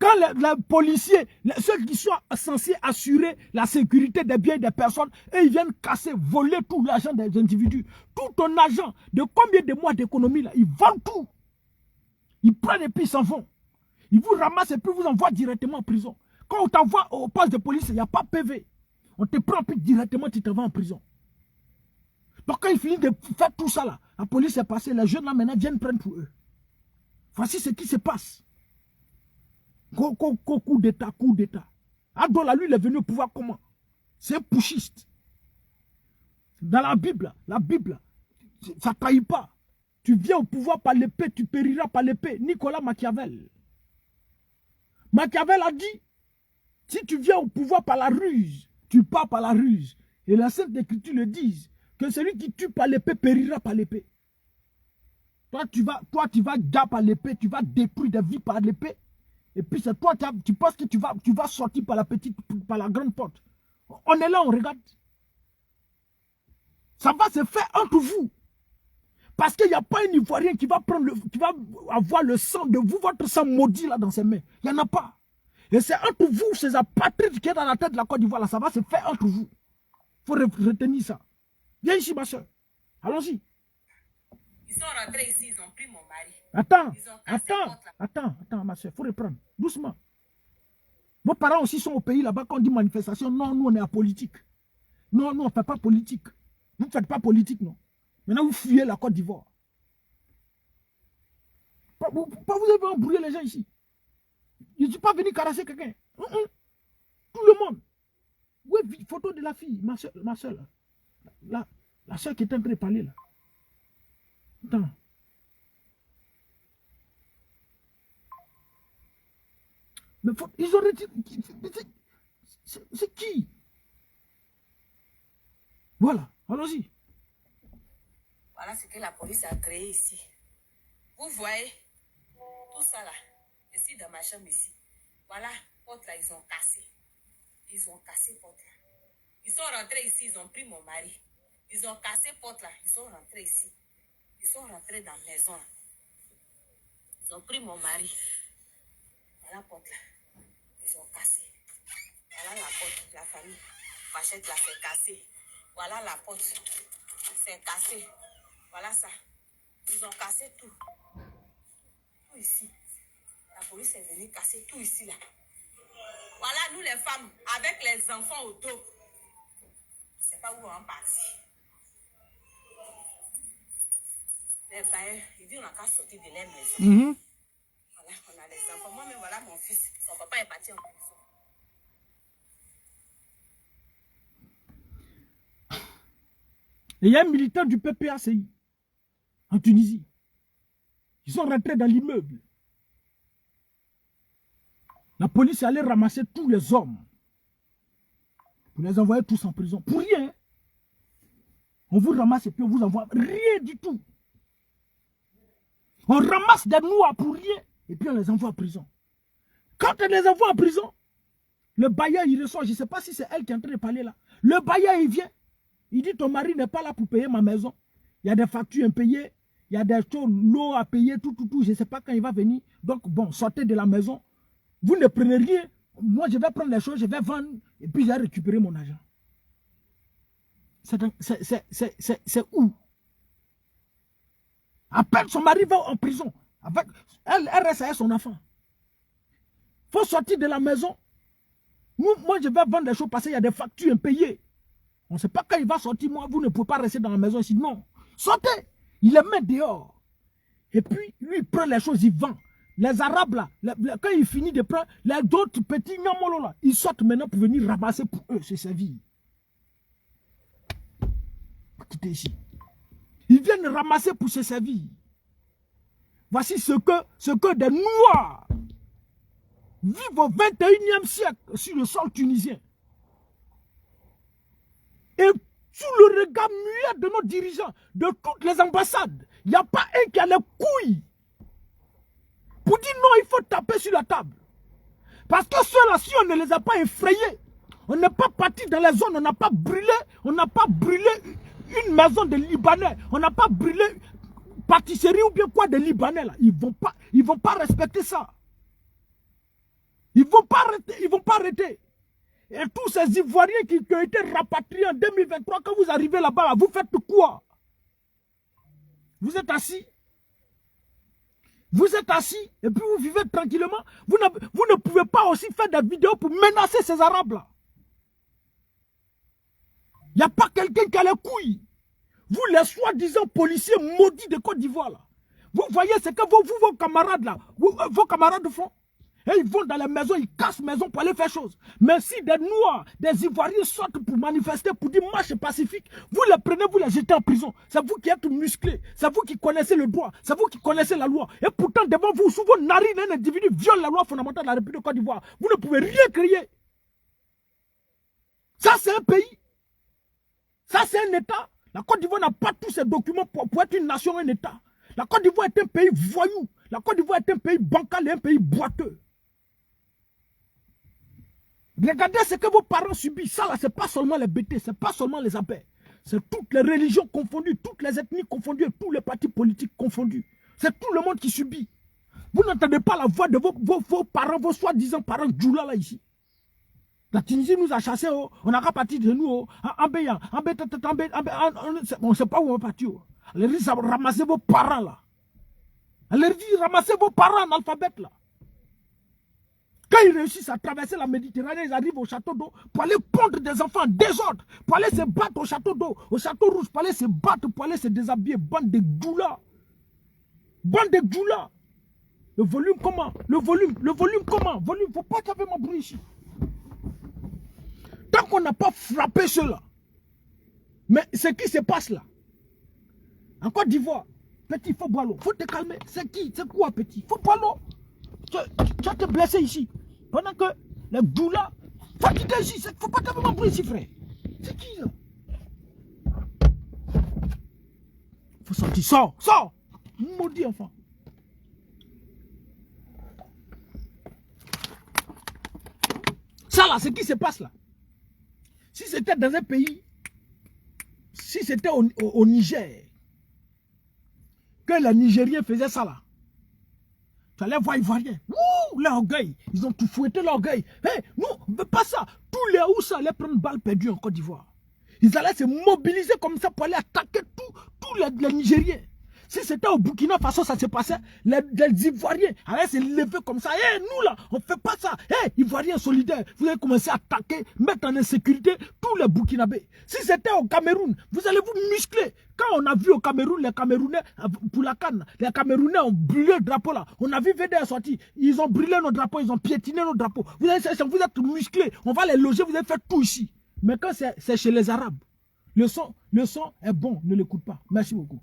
Speaker 1: Quand les policiers, ceux qui sont censés assurer la sécurité des biens des personnes, et ils viennent casser, voler tout l'argent des individus. Tout ton argent, de combien de mois d'économie là, ils vendent tout. Ils prennent et puis ils s'en vont. Ils vous ramassent et puis vous envoient directement en prison. Quand on t'envoie au poste de police, il n'y a pas PV. On te prend puis directement, tu te vas en prison. Donc quand ils finissent de faire tout ça là, la police est passée, les jeunes là maintenant viennent prendre pour eux. Voici ce qui se passe. Coup d'état, coup d'état. Adola, lui, il est venu au pouvoir comment? C'est un putschiste. Dans la Bible, ça ne trahit pas. Tu viens au pouvoir par l'épée, tu périras par l'épée. Nicolas Machiavel. Machiavel a dit, si tu viens au pouvoir par la ruse, tu pars par la ruse. Et la Sainte Écriture le dit, que celui qui tue par l'épée périra par l'épée. Toi, tu vas gagner par l'épée, tu vas détruire des vies par l'épée. Et puis c'est toi, tu penses que tu vas sortir par la grande porte. On est là, on regarde. Ça va se faire entre vous. Parce qu'il n'y a pas un Ivoirien qui va avoir le sang de vous, votre sang maudit là dans ses mains. Il n'y en a pas. Et c'est entre vous, ces apatrides qui est dans la tête de la Côte d'Ivoire, là, ça va se faire entre vous. Il faut retenir ça. Viens ici, ma soeur. Allons-y.
Speaker 6: Ils sont rentrés ici, ils ont pris mon mari.
Speaker 1: Attends, ma soeur, il faut reprendre. Doucement. Vos parents aussi sont au pays là-bas quand on dit manifestation. Non, nous on est apolitique. Non, on ne fait pas politique. Vous ne faites pas politique, non. Maintenant vous fuyez la Côte d'Ivoire. Pas vous avez embrouillé les gens ici. Je ne suis pas venu caresser quelqu'un. Tout le monde. Oui, photo de la fille, ma soeur là. La soeur qui est en train de parler là. Attends. Mais ils ont retiré. C'est qui? Voilà, allons-y.
Speaker 6: Voilà ce que la police a créé ici. Vous voyez tout ça là, ici dans ma chambre ici. Voilà, porte là, ils ont cassé. Ils ont cassé porte là. Ils sont rentrés ici, ils ont pris mon mari. Ils ont cassé porte là, ils sont rentrés ici. Ils sont rentrés dans la maison là. Ils ont pris mon mari. Voilà porte là. Ils ont cassé. Voilà la porte, la famille. Machette là, c'est cassé. Voilà la porte. C'est cassé. Voilà ça. Ils ont cassé tout. Tout ici. La police est venue casser tout ici là. Voilà nous les femmes avec les enfants au dos. Je ne sais pas où on est parti. Les bailleurs, ils disent on n'a qu'à sortir de leur maison. Voilà, on a les enfants. Moi-même, voilà mon fils. Son papa est parti en prison.
Speaker 1: Et il y a un militaire du PPACI en Tunisie. Ils sont rentrés dans l'immeuble. La police est allée ramasser tous les hommes pour les envoyer tous en prison. Pour rien. On vous ramasse et puis on vous envoie rien du tout. On ramasse des noirs pour rien et puis on les envoie en prison. Quand on les envoie en prison, le bailleur il reçoit, je ne sais pas si c'est elle qui est en train de parler là. Le bailleur il vient, il dit ton mari n'est pas là pour payer ma maison. Il y a des factures impayées, il y a des choses, l'eau à payer, tout. Je ne sais pas quand il va venir. Donc bon, sortez de la maison. Vous ne prenez rien. Moi, je vais prendre les choses, je vais vendre et puis je vais récupérer mon argent. C'est où? À peine son mari va en prison. Elle reste avec son enfant. Il faut sortir de la maison. Moi, je vais vendre des choses parce qu'il y a des factures impayées. On ne sait pas quand il va sortir. Moi, vous ne pouvez pas rester dans la maison ici. Non. Sortez. Il les met dehors. Et puis, lui, il prend les choses, il vend. Les Arabes, là, quand il finit de prendre, les autres petits nyamolo, là, ils sortent maintenant pour venir ramasser pour eux, c'est sa vie. Quittez ici. Ils viennent ramasser pour se servir. Voici ce que des Noirs vivent au 21e siècle sur le sol tunisien. Et sous le regard muet de nos dirigeants, de toutes les ambassades, il n'y a pas un qui a les couilles pour dire non, il faut taper sur la table. Parce que ceux-là, si on ne les a pas effrayés, on n'est pas parti dans les zones, on n'a pas brûlé une maison de Libanais, on n'a pas brûlé pâtisserie ou bien quoi de Libanais là. Ils vont pas respecter ça. Ils vont pas arrêter. Et tous ces Ivoiriens qui ont été rapatriés en 2023, quand vous arrivez là-bas, là, vous faites quoi? Vous êtes assis. Vous êtes assis et puis vous vivez tranquillement. Vous ne pouvez pas aussi faire des vidéos pour menacer ces Arabes-là. Il n'y a pas quelqu'un qui a les couilles. Vous, les soi-disant policiers maudits de Côte d'Ivoire, là. Vous voyez ce que vos camarades là, vos camarades font. Et ils vont dans les maisons, ils cassent maison pour aller faire chose. Mais si des Noirs, des Ivoiriens sortent pour manifester, pour dire marche pacifique, vous les prenez, vous les jetez en prison. C'est vous qui êtes musclés, c'est vous qui connaissez le droit, c'est vous qui connaissez la loi. Et pourtant, devant vous, sous vos narines, un individu viole la loi fondamentale de la République de Côte d'Ivoire. Vous ne pouvez rien crier. Ça, c'est un pays. Ça, c'est un État. La Côte d'Ivoire n'a pas tous ces documents pour être une nation, un État. La Côte d'Ivoire est un pays voyou. La Côte d'Ivoire est un pays bancal et un pays boiteux. Regardez ce que vos parents subissent. Ça là, ce n'est pas seulement les BT, ce n'est pas seulement les abeilles. C'est toutes les religions confondues, toutes les ethnies confondues, tous les partis politiques confondus. C'est tout le monde qui subit. Vous n'entendez pas la voix de vos parents, vos soi-disant parents Djoula là ici. La Tunisie nous a chassés, oh. On n'a qu'à partir de nous, oh. On ne sait pas où on va partir. Oh. Elle leur dit ramassez vos parents là. Elle leur dit ramassez vos parents analphabètes là. Quand ils réussissent à traverser la Méditerranée, ils arrivent au château d'eau pour aller pondre des enfants en désordre, pour aller se battre au château d'eau, au château rouge, pour aller se battre, pour aller se déshabiller. Bande de Djoula. Bande de Djoula. Le volume comment? Le volume comment? Volume, faut pas qu'il y ait mon bruit ici. Tant qu'on n'a pas frappé cela. Mais ce qui se passe là, en Côte d'Ivoire, petit, faut boire l'eau. Faut te calmer. C'est qui? C'est quoi, petit? Faut boire l'eau. Tu vas te blesser ici. Pendant que les doulas, faut quitter ici. Faut pas qu'il y ait mon bruit ici, frère. C'est qui là? Faut sortir. Sors. Maudit enfant. Ça là, ce qui se passe là. Si c'était dans un pays, si c'était au Niger, que les Nigériens faisaient ça là, tu allais voir Ivoiriens. Ouh, l'orgueil. Ils ont tout fouetté l'orgueil. Hey, non, pas ça. Tous les Oussa allaient prendre balle perdue en Côte d'Ivoire. Ils allaient se mobiliser comme ça pour aller attaquer tous les Nigériens. Si c'était au Burkina Faso, ça se passait, les Ivoiriens allaient se lever comme ça. Hey, nous là, on ne fait pas ça. Hey, Ivoiriens solidaires, vous allez commencer à attaquer, mettre en insécurité tous les Burkinabés. Si c'était au Cameroun, vous allez vous muscler. Quand on a vu au Cameroun, les Camerounais, pour la canne, les Camerounais ont brûlé le drapeau là. On a vu VDR sortir. Ils ont brûlé nos drapeaux, ils ont piétiné nos drapeaux. Vous êtes musclés. On va les loger, vous allez faire tout ici. Mais quand c'est chez les Arabes, le son est bon, ne l'écoute pas. Merci beaucoup.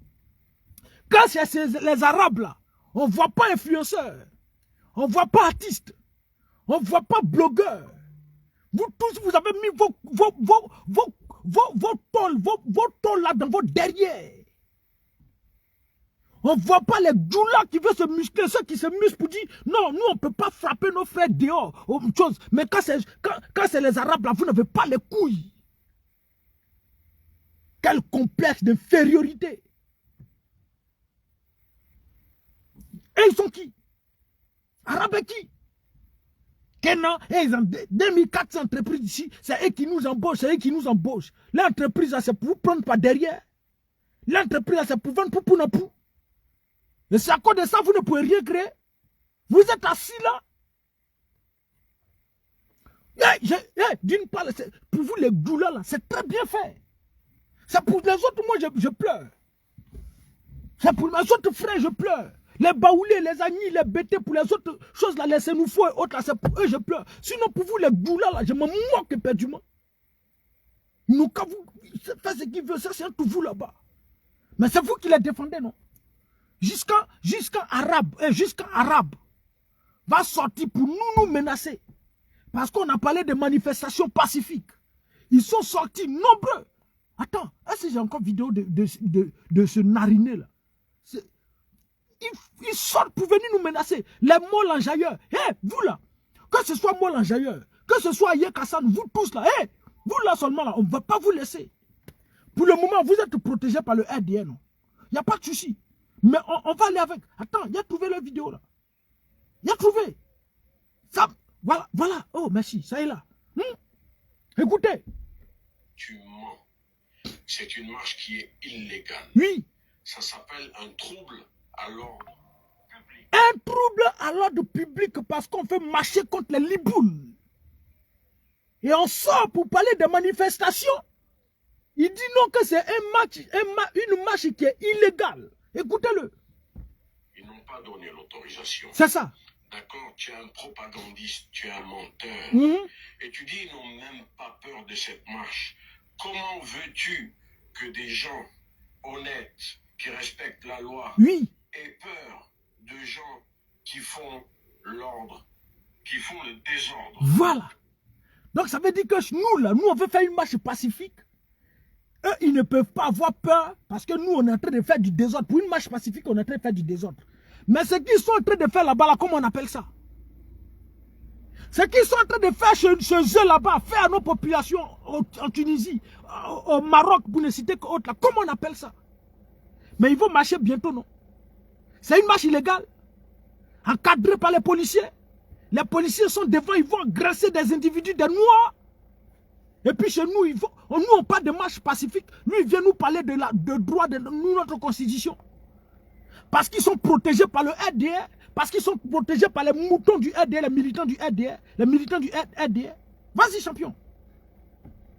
Speaker 1: Quand c'est les Arabes là, on ne voit pas influenceurs, on ne voit pas artistes, on ne voit pas blogueurs. Vous tous, vous avez mis vos tôles là dans vos derrière. On ne voit pas les doulas qui veulent se muscler, ceux qui se musclent pour dire non, nous on ne peut pas frapper nos frères dehors, autre chose. Mais quand c'est les Arabes là, vous n'avez pas les couilles. Quel complexe d'infériorité. Et ils sont qui? Arabes qui? Kenan, ils ont 2400 entreprises ici, c'est eux qui nous embauchent, c'est eux qui nous embauchent. L'entreprise, c'est pour vous prendre par derrière. L'entreprise, c'est pour vendre pour. Et c'est à cause de ça, vous ne pouvez rien créer. Vous êtes assis là. D'une part, pour vous, les doulas, là, c'est très bien fait. C'est pour les autres, moi, je pleure. C'est pour mes autres frères, je pleure. Les baoulés, les agnis, les bêtés, pour les autres choses là, les sénoufos et autres là, c'est pour eux je pleure. Sinon pour vous les doulas là, je me moque éperdument. Nous quand vous faites ce qu'ils veulent, ça c'est un tout vous là-bas. Mais c'est vous qui les défendez, non? Jusqu'à Arabe va sortir pour nous menacer. Parce qu'on a parlé de manifestations pacifiques. Ils sont sortis nombreux. Attends, est-ce que j'ai encore vidéo de ce nariné là? Ils sortent pour venir nous menacer. Les molles enjailleurs. Hey, vous là, que ce soit molles enjailleurs, que ce soit Aye Kassan, vous tous là, hey, vous là seulement là, on ne va pas vous laisser. Pour le moment, vous êtes protégés par le RDN. Il n'y a pas de souci. Mais on va aller avec. Attends, il a trouvé la vidéo là. Il a trouvé. Ça, voilà. Oh, merci, ça est là. Écoutez.
Speaker 7: Tu mens. C'est une marche qui est illégale.
Speaker 1: Oui.
Speaker 7: Ça s'appelle un trouble à l'ordre public.
Speaker 1: Un trouble à l'ordre public parce qu'on fait marcher contre les Liboules. Et on sort pour parler de manifestations. Il dit non que c'est une marche qui est illégale. Écoutez-le.
Speaker 7: Ils n'ont pas donné l'autorisation.
Speaker 1: C'est ça.
Speaker 7: D'accord, tu es un propagandiste, tu es un menteur. Et tu dis ils n'ont même pas peur de cette marche. Comment veux-tu que des gens honnêtes, qui respectent la loi, aient peur de gens qui font l'ordre, qui font le désordre?
Speaker 1: Voilà. Donc ça veut dire que nous on veut faire une marche pacifique. Eux, ils ne peuvent pas avoir peur parce que nous on est en train de faire du désordre. Pour une marche pacifique, on est en train de faire du désordre. Mais ce qu'ils sont en train de faire là-bas, là, comment on appelle ça? Ce qu'ils sont en train de faire chez eux là-bas, faire à nos populations en Tunisie, au Maroc, pour ne citer qu'autre, là, comment on appelle ça? Mais ils vont marcher bientôt, non? C'est une marche illégale, encadrée par les policiers. Les policiers sont devant, ils vont agresser des individus, des noirs. Et puis chez nous, nous on parle de marche pacifique. Lui, il vient nous parler de droit de notre constitution. Parce qu'ils sont protégés par le RDR, parce qu'ils sont protégés par les moutons du RDR, les militants du RDR, les militants du RDR. Vas-y, champion.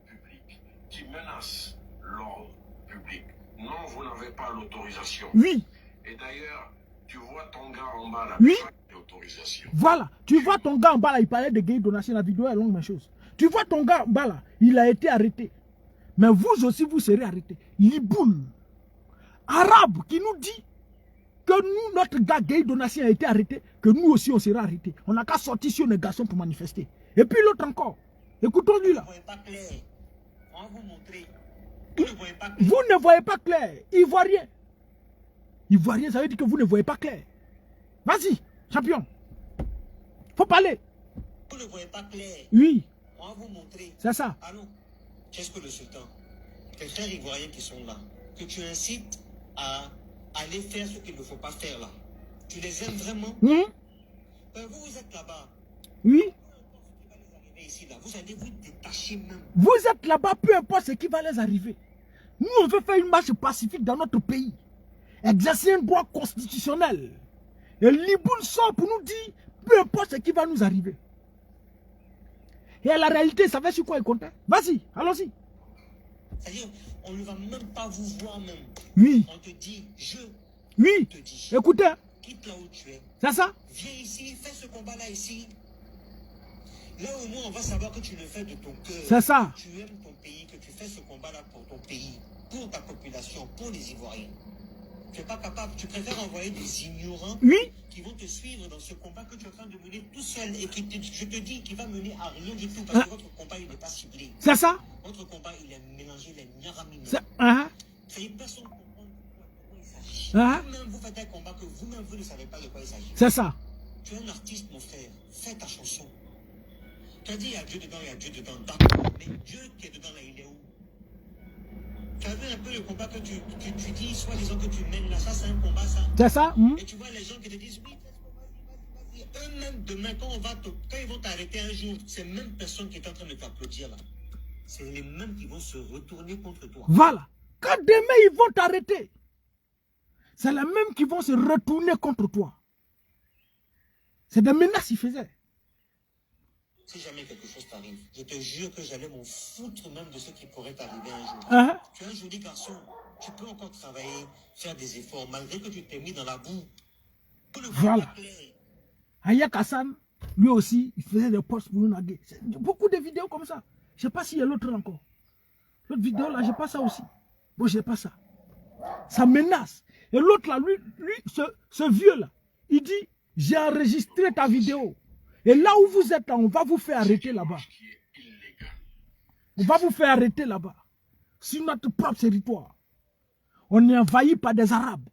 Speaker 7: Public qui menace l'ordre public. Non, vous n'avez pas l'autorisation.
Speaker 1: Oui.
Speaker 7: Et d'ailleurs, Tu vois ton gars en bas là.
Speaker 1: Oui.
Speaker 7: Autorisation.
Speaker 1: Voilà. Tu vois ton gars en bas là, il parlait de gay donation. La vidéo est longue, ma chose. Tu vois ton gars en bas là, il a été arrêté. Mais vous aussi, vous serez arrêtés. Liboul, arabe, qui nous dit que nous, notre gars gay donation a été arrêté, que nous aussi on sera arrêtés. On n'a qu'à sortir sur les garçons pour manifester. Et puis l'autre encore. Écoutons-lui là.
Speaker 8: Vous ne voyez pas clair. On va vous montrer.
Speaker 1: Vous ne voyez pas clair. Ivoirien. Ivoirien, ça veut dire que vous ne voyez pas clair. Vas-y, champion. Faut parler.
Speaker 8: Vous ne voyez pas clair.
Speaker 1: Oui.
Speaker 8: On va vous montrer.
Speaker 1: C'est ça.
Speaker 8: Allô, qu'est-ce que le sultan, tes frères ivoiriens qui sont là, que tu incites à aller faire ce qu'il ne faut pas faire là. Tu les aimes vraiment? Vous êtes là-bas.
Speaker 1: Oui.
Speaker 8: Ici, là. Vous allez vous détacher même.
Speaker 1: Vous êtes là-bas, peu importe ce qui va les arriver. Nous, on veut faire une marche pacifique dans notre pays. Exercer un droit constitutionnel. Et Liboul sort pour nous dire, peu importe ce qui va nous arriver. Et la réalité, ça va sur quoi il comptait? Vas-y, allons-y.
Speaker 8: C'est-à-dire, on ne va même pas vous voir même.
Speaker 1: Oui.
Speaker 8: On te dit,
Speaker 1: oui.
Speaker 8: Te dis,
Speaker 1: écoutez.
Speaker 8: Quitte là où tu es.
Speaker 1: C'est ça?
Speaker 8: Viens ici, fais ce combat-là ici. Là au moins, on va savoir que tu le fais de ton cœur.
Speaker 1: C'est ça.
Speaker 8: Tu aimes ton pays, que tu fais ce combat-là pour ton pays, pour ta population, pour les Ivoiriens. Tu n'es pas capable, tu préfères envoyer des ignorants qui vont te suivre dans ce combat que tu es en train de mener tout seul et qui je te dis qu'il va mener à rien du tout parce que votre combat il n'est pas ciblé.
Speaker 1: C'est ça.
Speaker 8: Votre combat il est mélangé, il est nyaramine.
Speaker 1: C'est
Speaker 8: personne ne comprend de quoi il s'agit. Vous-même vous faites un combat que vous-même vous ne savez pas de quoi il s'agit.
Speaker 1: C'est ça.
Speaker 8: Tu es un artiste mon frère, fais ta chanson. Tu as dit il y a Dieu dedans, il y a Dieu dedans. D'accord, mais Dieu qui est dedans là, il est où? Tu as vu un peu le combat que tu dis, soi-disant que tu mènes là, ça c'est un combat ça.
Speaker 1: C'est ça.
Speaker 8: Et tu vois les gens qui te disent, oui, vas-y. Eux-mêmes demain, quand ils vont t'arrêter un jour, ces mêmes personnes qui sont en train de t'applaudir là, c'est les mêmes qui vont se retourner contre toi.
Speaker 1: Voilà. Quand demain ils vont t'arrêter, c'est les mêmes qui vont se retourner contre toi. C'est des menaces qu'ils faisaient.
Speaker 8: Si jamais quelque chose t'arrive, je te jure que j'allais m'en foutre même de ce qui pourrait t'arriver un jour. Tu es un joli garçon, tu peux encore travailler, faire des efforts, malgré que tu t'es mis dans la boue.
Speaker 1: Voilà. Ayak Hassan, lui aussi, il faisait des posts pour nous naguer. Beaucoup de vidéos comme ça. Je ne sais pas s'il y a l'autre encore. L'autre vidéo là, je n'ai pas ça aussi. Bon, je n'ai pas ça. Ça menace. Et l'autre là, lui ce vieux là, il dit, j'ai enregistré ta vidéo. Et là où vous êtes là, on va vous faire arrêter là-bas. On va vous faire arrêter là-bas. Sur notre propre territoire. On est envahi par des Arabes.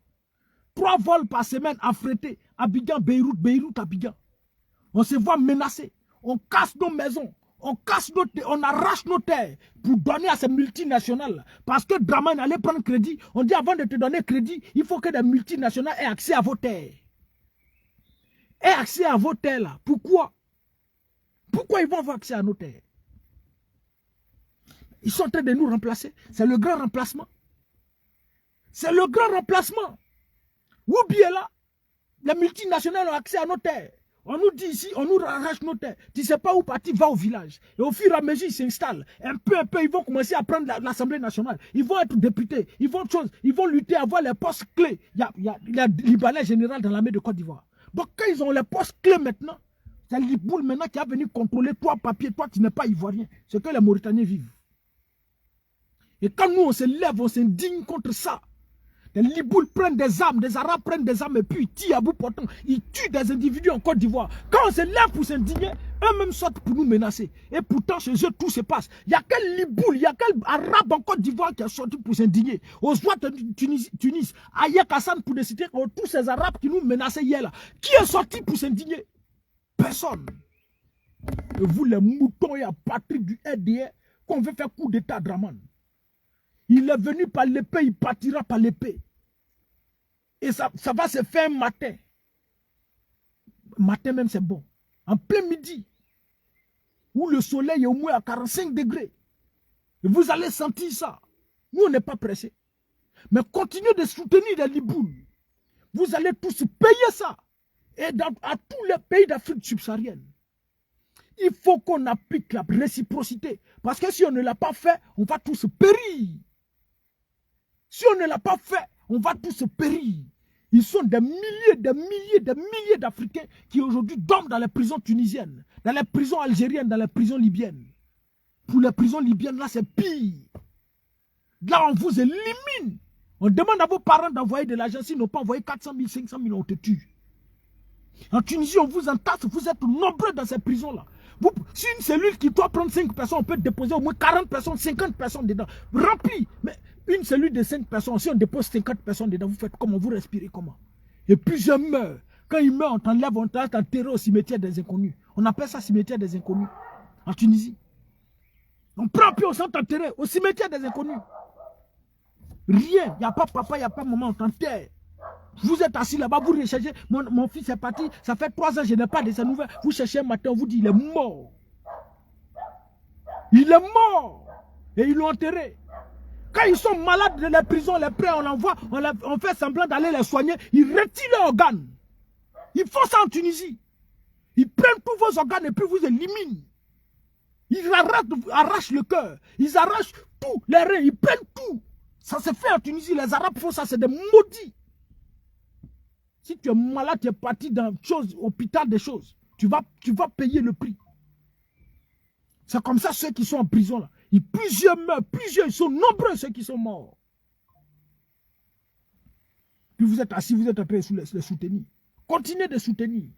Speaker 1: 3 vols par semaine affrétés. Abidjan, Beyrouth, Beyrouth, Abidjan. On se voit menacé. On casse nos maisons. On arrache nos terres pour donner à ces multinationales. Parce que Draman allait prendre crédit. On dit avant de te donner crédit, il faut que des multinationales aient accès à vos terres. Aient accès à vos terres là. Pourquoi? Pourquoi ils vont avoir accès à nos terres? Ils sont en train de nous remplacer. C'est le grand remplacement. C'est le grand remplacement. Ou bien là, les multinationales ont accès à nos terres. On nous dit ici, on nous arrache nos terres. Tu ne sais pas où partir, va au village. Et au fur et à mesure, ils s'installent. Un peu, ils vont commencer à prendre l'Assemblée nationale. Ils vont être députés. Ils vont lutter, avoir les postes clés. Il y a Libanais général dans l'armée de Côte d'Ivoire. Donc quand ils ont les postes clés maintenant, c'est Liboul maintenant qui a venu contrôler toi, papier, toi tu n'es pas ivoirien. C'est que les Mauritaniens vivent. Et quand nous on se lève, on s'indigne contre ça. Les Libouls prennent des armes, des Arabes prennent des armes et puis ils tirent à bout portant. Ils tuent des individus en Côte d'Ivoire. Quand on se lève pour s'indigner, eux-mêmes sortent pour nous menacer. Et pourtant, chez eux, tout se passe. Il n'y a quel Liboul, il n'y a quel Arabe en Côte d'Ivoire qui a sorti pour s'indigner. Aux Ouatt de Tunis, Ayak Hassan pour décider que tous ces Arabes qui nous menaçaient hier là, qui est sorti pour s'indigner? Personne. Et vous, les moutons et à partir du RDR, qu'on veut faire coup d'état à Draman. Il est venu par l'épée, il partira par l'épée. Et ça va se faire matin. Matin même, c'est bon. En plein midi, où le soleil est au moins à 45 degrés. Et vous allez sentir ça. Nous, on n'est pas pressés. Mais continuez de soutenir les Libouls. Vous allez tous payer ça. Et à tous les pays d'Afrique subsaharienne. Il faut qu'on applique la réciprocité. Parce que si on ne l'a pas fait, on va tous périr. Si on ne l'a pas fait, on va tous périr. Ils sont des milliers d'Africains qui aujourd'hui dorment dans les prisons tunisiennes, dans les prisons algériennes, dans les prisons libyennes. Pour les prisons libyennes, là, c'est pire. Là, on vous élimine. On demande à vos parents d'envoyer de l'argent. S'ils n'ont pas envoyé 400 000, 500 000, on te tue. En Tunisie, on vous entasse. Vous êtes nombreux dans ces prisons-là. Si une cellule qui doit prendre 5 personnes, on peut déposer au moins 40 personnes, 50 personnes dedans. Rempli. Mais une cellule de 5 personnes, si on dépose 50 personnes dedans, vous faites comment? Vous respirez comment? Et plusieurs meurent. Quand ils meurent, on t'enlève, on t'enterre au cimetière des inconnus. On appelle ça cimetière des inconnus. En Tunisie. On prend puis on s'enterre au cimetière des inconnus. Rien. Il n'y a pas papa, il n'y a pas maman, on t'enterre. Vous êtes assis là-bas, vous recherchez. Mon fils est parti, ça fait 3 ans, je n'ai pas de ses nouvelles. Vous cherchez un matin, on vous dit il est mort. Il est mort. Et ils l'ont enterré. Quand ils sont malades de la prison, les prêts, on envoie, on fait semblant d'aller les soigner. Ils retirent leurs organes. Ils font ça en Tunisie. Ils prennent tous vos organes et puis vous éliminent. Ils arrachent le cœur. Ils arrachent tout, les reins, ils prennent tout. Ça se fait en Tunisie. Les Arabes font ça, c'est des maudits. Si tu es malade, tu es parti dans hôpital des choses. Tu vas payer le prix. C'est comme ça ceux qui sont en prison là. Plusieurs meurent, ils sont nombreux ceux qui sont morts. Puis vous êtes assis, vous êtes en train de les soutenir. Continuez de soutenir.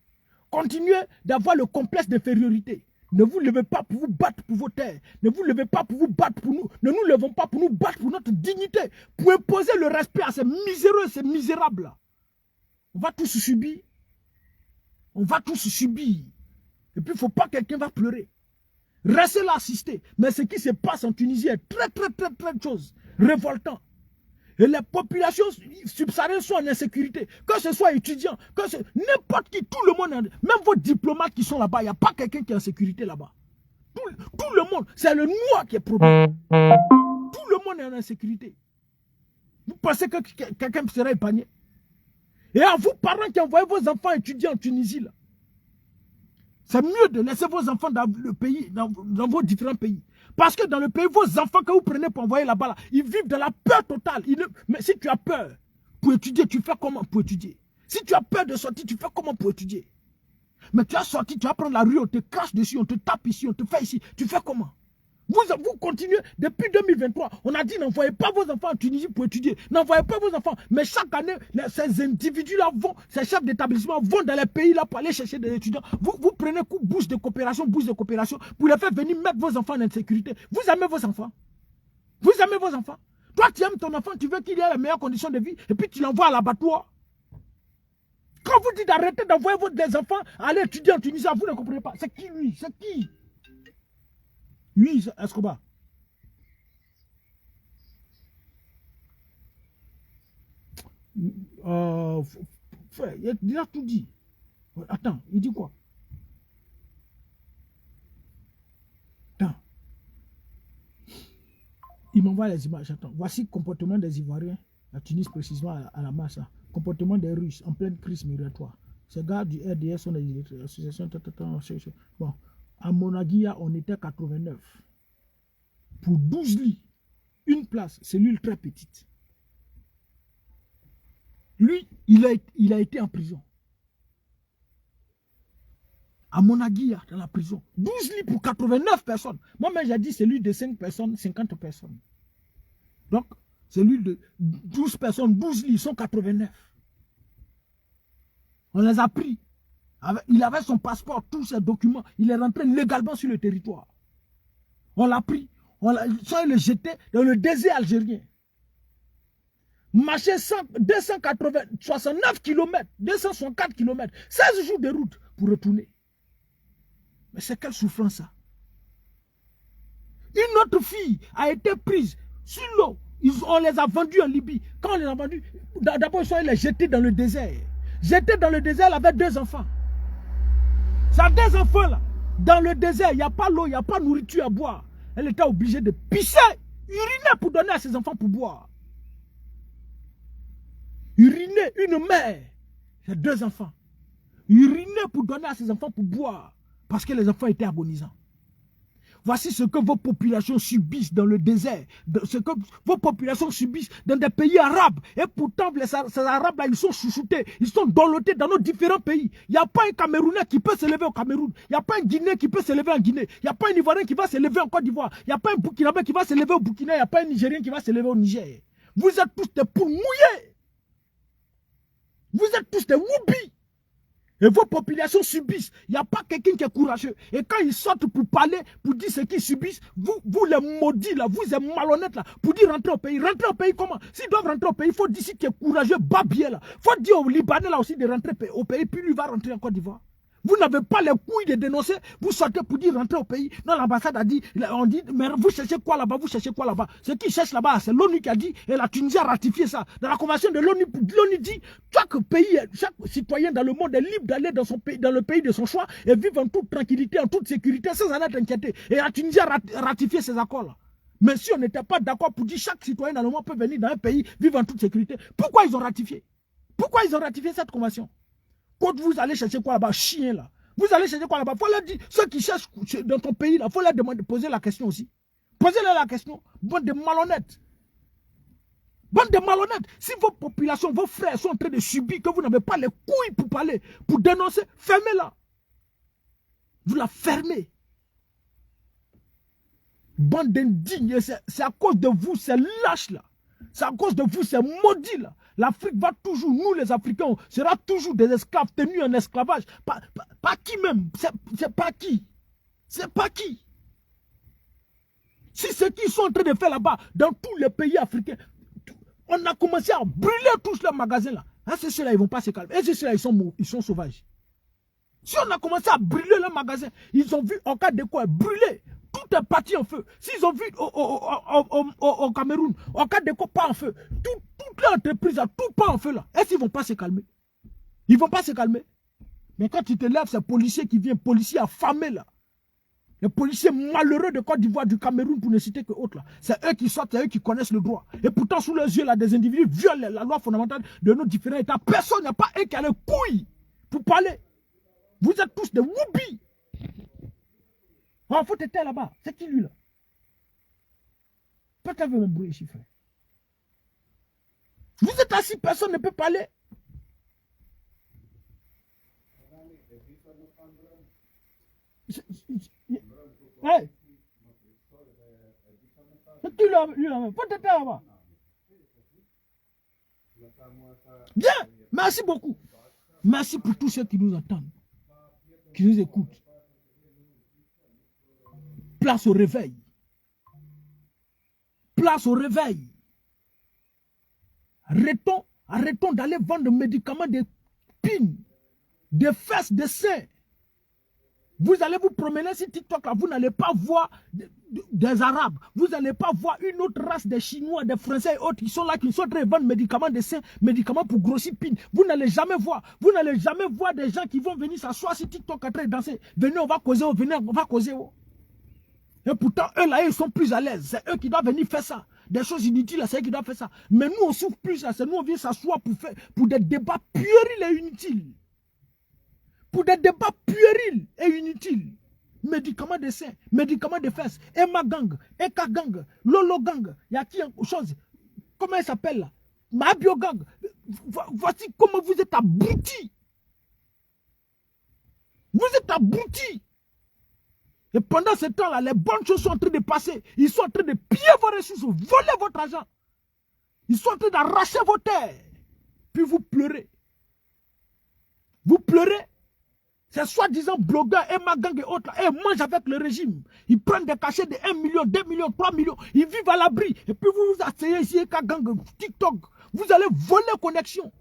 Speaker 1: Continuez d'avoir le complexe d'infériorité. Ne vous levez pas pour vous battre pour vos terres. Ne vous levez pas pour vous battre pour nous. Ne nous levons pas pour nous battre pour notre dignité. Pour imposer le respect à ces miséreux, ces misérables là. On va tous subir. On va tous subir. Et puis il ne faut pas que quelqu'un va pleurer. Restez là assister. Mais ce qui se passe en Tunisie est très chose révoltant. Et les populations subsahariennes sont en insécurité. Que ce soit étudiants, que ce n'importe qui, tout le monde, même vos diplomates qui sont là-bas, il n'y a pas quelqu'un qui est en sécurité là-bas. Tout le monde, c'est le noir qui est problème. Tout le monde est en insécurité. Vous pensez que quelqu'un sera épargné? Et à vous, parents qui envoyez vos enfants étudier en Tunisie, là, c'est mieux de laisser vos enfants dans le pays, dans vos différents pays. Parce que dans le pays, vos enfants que vous prenez pour envoyer là-bas, là, ils vivent dans la peur totale. Mais si tu as peur pour étudier, tu fais comment pour étudier? Si tu as peur de sortir, tu fais comment pour étudier? Mais tu as sorti, tu vas prendre la rue, on te crache dessus, on te tape ici, on te fait ici. Tu fais comment? Vous continuez, depuis 2023, on a dit n'envoyez pas vos enfants en Tunisie pour étudier. N'envoyez pas vos enfants. Mais chaque année, ces individus-là vont, ces chefs d'établissement vont dans les pays là pour aller chercher des étudiants. Vous prenez bourse de coopération pour les faire venir mettre vos enfants en insécurité. Vous aimez vos enfants? Vous aimez vos enfants? Toi, tu aimes ton enfant, tu veux qu'il ait les meilleures conditions de vie et puis tu l'envoies à l'abattoir. Quand vous dites d'arrêter d'envoyer des enfants à aller étudier en Tunisie, vous ne comprenez pas. C'est qui lui? C'est qui? Oui, Escobar. Frère, il a tout dit. Attends, il dit quoi? Attends. Il m'envoie les images. Attends. Voici le comportement des Ivoiriens, à Tunis précisément, à la masse. Là. Comportement des Russes en pleine crise migratoire. Ces gars du RDS sont des associations. Bon. À Monaguia, on était 89. Pour 12 lits, une place, cellule très petite. Lui, il a été en prison. À Monaguia, dans la prison. 12 lits pour 89 personnes. Moi-même, j'ai dit cellule de 5 personnes, 50 personnes. Donc, cellule de 12 personnes, 12 lits, sont 89. On les a pris. Il avait son passeport, tous ses documents. Il est rentré légalement sur le territoire. On l'a pris. Sans le jeter dans le désert algérien. Marcher 269 km, 264 km, 16 jours de route pour retourner. Mais c'est quelle souffrance ça? Une autre fille a été prise sur l'eau. On les a vendus en Libye. Quand on les a vendus, d'abord ils sont allés les jeter dans le désert. Jeter dans le désert, elle avait 2 enfants. Ça a 2 enfants là. Dans le désert, il n'y a pas l'eau, il n'y a pas de nourriture à boire. Elle était obligée de pisser, uriner pour donner à ses enfants pour boire. Uriner, une mère, j'ai 2 enfants. Uriner pour donner à ses enfants pour boire. Parce que les enfants étaient agonisants. Voici ce que vos populations subissent dans le désert. Ce que vos populations subissent dans des pays arabes. Et pourtant, ces Arabes-là, ils sont chouchoutés. Ils sont dolotés dans nos différents pays. Il n'y a pas un Camerounais qui peut se lever au Cameroun. Il n'y a pas un Guinéen qui peut se lever en Guinée. Il n'y a pas un Ivoirien qui va se lever en Côte d'Ivoire. Il n'y a pas un Burkinabé qui va se lever au Burkina. Il n'y a pas un Nigérien qui va se lever au Niger. Vous êtes tous des poules mouillées. Vous êtes tous des woubis. Et vos populations subissent. Il n'y a pas quelqu'un qui est courageux. Et quand ils sortent pour parler, pour dire ce qu'ils subissent, vous les maudits là, vous êtes malhonnêtes là, pour dire rentrer au pays. Rentrer au pays comment? S'ils doivent rentrer au pays, il faut dire qui est courageux, babier là. Il faut dire aux Libanais là aussi de rentrer au pays, puis lui va rentrer en Côte d'Ivoire. Vous n'avez pas les couilles de dénoncer, vous sortez pour dire rentrer au pays. Non, l'ambassade a dit, on dit, mais vous cherchez quoi là-bas, vous cherchez quoi là-bas? Ce qu'ils cherchent là-bas, c'est l'ONU qui a dit, et la Tunisie a ratifié ça. Dans la convention de l'ONU dit, chaque pays, chaque citoyen dans le monde est libre d'aller dans son pays, dans le pays de son choix, et vivre en toute tranquillité, en toute sécurité, sans en être inquiété. Et la Tunisie a ratifié ces accords-là. Mais si on n'était pas d'accord pour dire chaque citoyen dans le monde peut venir dans un pays, vivre en toute sécurité, pourquoi ils ont ratifié? Pourquoi ils ont ratifié cette convention? Quand vous allez chercher quoi là-bas, chien là? Vous allez chercher quoi là-bas? Il faut leur dire, ceux qui cherchent dans ton pays là, il faut leur demander, poser la question aussi. Posez-leur la question. Bande de malhonnêtes. Bande de malhonnêtes. Si vos populations, vos frères sont en train de subir, que vous n'avez pas les couilles pour parler, pour dénoncer, fermez-la. Vous la fermez. Bande d'indignes. C'est à cause de vous, c'est lâche là. C'est à cause de vous, c'est maudit là. L'Afrique va toujours, nous les Africains, on sera toujours des esclaves tenus en esclavage. Pas qui même, c'est pas qui. C'est pas qui. Si ce qu'ils sont en train de faire là-bas, dans tous les pays africains, on a commencé à brûler tous leurs magasins là. Hein, ceux-là, ils ne vont pas se calmer. Et ceux-là, ils sont sauvages. Si on a commencé à brûler leurs magasins, ils ont vu en cas de quoi brûler. Tout est parti en feu. S'ils ont vu au Cameroun, en cas de quoi pas en feu, toute l'entreprise a tout pas en feu là. Est-ce qu'ils ne vont pas se calmer? Ils ne vont pas se calmer. Mais quand tu te lèves, c'est policier qui vient, policier affamé là. Les policiers malheureux de Côte d'Ivoire, du Cameroun, pour ne citer que autres là. C'est eux qui sortent, c'est eux qui connaissent le droit. Et pourtant, sous leurs yeux là, des individus violent la loi fondamentale de nos différents États. Personne n'a pas un qui a les couilles pour parler. Vous êtes tous des woubis. Il faut te taire là-bas. C'est qui lui là? Peut-être veut m'embrouiller ici, frère. Vous êtes assis, personne ne peut parler. Ouais. C'est qui là, lui là? Faut te taire là-bas. Bien. Merci beaucoup. Merci pour tous ceux qui nous entendent, qui nous écoutent. Place au réveil. Place au réveil. Arrêtons d'aller vendre des médicaments, des pins, des fesses, des seins. Vous allez vous promener sur TikTok là, vous n'allez pas voir des Arabes. Vous n'allez pas voir une autre race des Chinois, des Français et autres qui sont là, qui sont en train de vendre médicaments, des seins, médicaments pour grossir pins. Vous n'allez jamais voir. Vous n'allez jamais voir des gens qui vont venir s'asseoir sur TikTok en train de danser. Venez, on va causer, venez, on va causer. Et pourtant, eux là, ils sont plus à l'aise. C'est eux qui doivent venir faire ça. Des choses inutiles, c'est eux qui doivent faire ça. Mais nous, on souffre plus là. C'est nous, on vient s'asseoir pour des débats puérils et inutiles. Pour des débats puérils et inutiles. Médicaments de seins, médicaments de fesses, Emma Gang, Eka Gang, Lolo Gang. Il y a qui en chose? Comment il s'appelle là? Mabio Gang. Voici comment vous êtes abrutis. Vous êtes abrutis. Et pendant ce temps-là, les bonnes choses sont en train de passer. Ils sont en train de piller vos ressources, voler votre argent. Ils sont en train d'arracher vos terres. Puis vous pleurez. Vous pleurez. Ces soi-disant blogueurs, Emma Gang et autres, ils mangent avec le régime. Ils prennent des cachets de 1 million, 2 millions, 3 millions. Ils vivent à l'abri. Et puis vous vous asseyez ici, Eka Gang, TikTok. Vous allez voler connexion.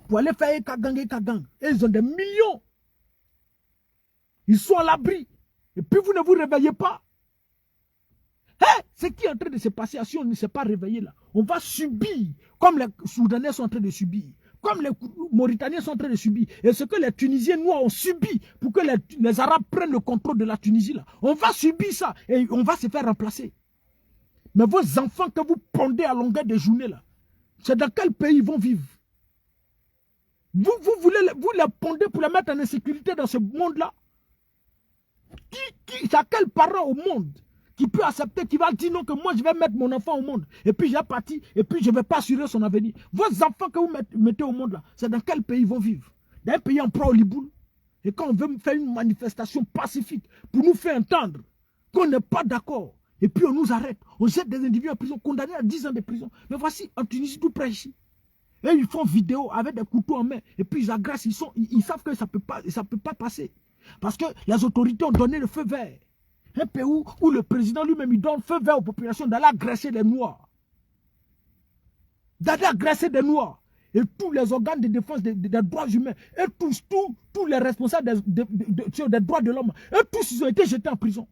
Speaker 1: Pour aller faire Eka Gang. Et ils ont des millions. Ils sont à l'abri. Et puis vous ne vous réveillez pas. Hey, ce qui est en train de se passer, si on ne s'est pas réveillé là, on va subir, comme les Soudanais sont en train de subir, comme les Mauritaniens sont en train de subir, et ce que les Tunisiens noirs ont subi pour que les Arabes prennent le contrôle de la Tunisie là, on va subir ça et on va se faire remplacer. Mais vos enfants que vous pondez à longueur de journée là, c'est dans quel pays ils vont vivre? Vous les pondez pour les mettre en insécurité dans ce monde là? C'est quel parent au monde qui peut accepter, qui va dire non, que moi je vais mettre mon enfant au monde, et puis j'ai parti, et puis je ne vais pas assurer son avenir. Vos enfants que vous mettez au monde là, c'est dans quel pays ils vont vivre? Dans un pays en proie au Liboul. Et quand on veut faire une manifestation pacifique pour nous faire entendre qu'on n'est pas d'accord, et puis on nous arrête, on jette des individus en prison, condamnés à 10 ans de prison. Mais voici, en Tunisie, tout près ici. Et ils font vidéo avec des couteaux en main, et puis ils agressent, ils savent que ça ne peut pas passer. Parce que les autorités ont donné le feu vert. Un pays où le président lui-même, il donne feu vert aux populations d'aller agresser des Noirs. D'aller agresser des Noirs. Et tous les organes de défense des droits humains, et tous les responsables des droits de l'homme, et tous ils ont été jetés en prison.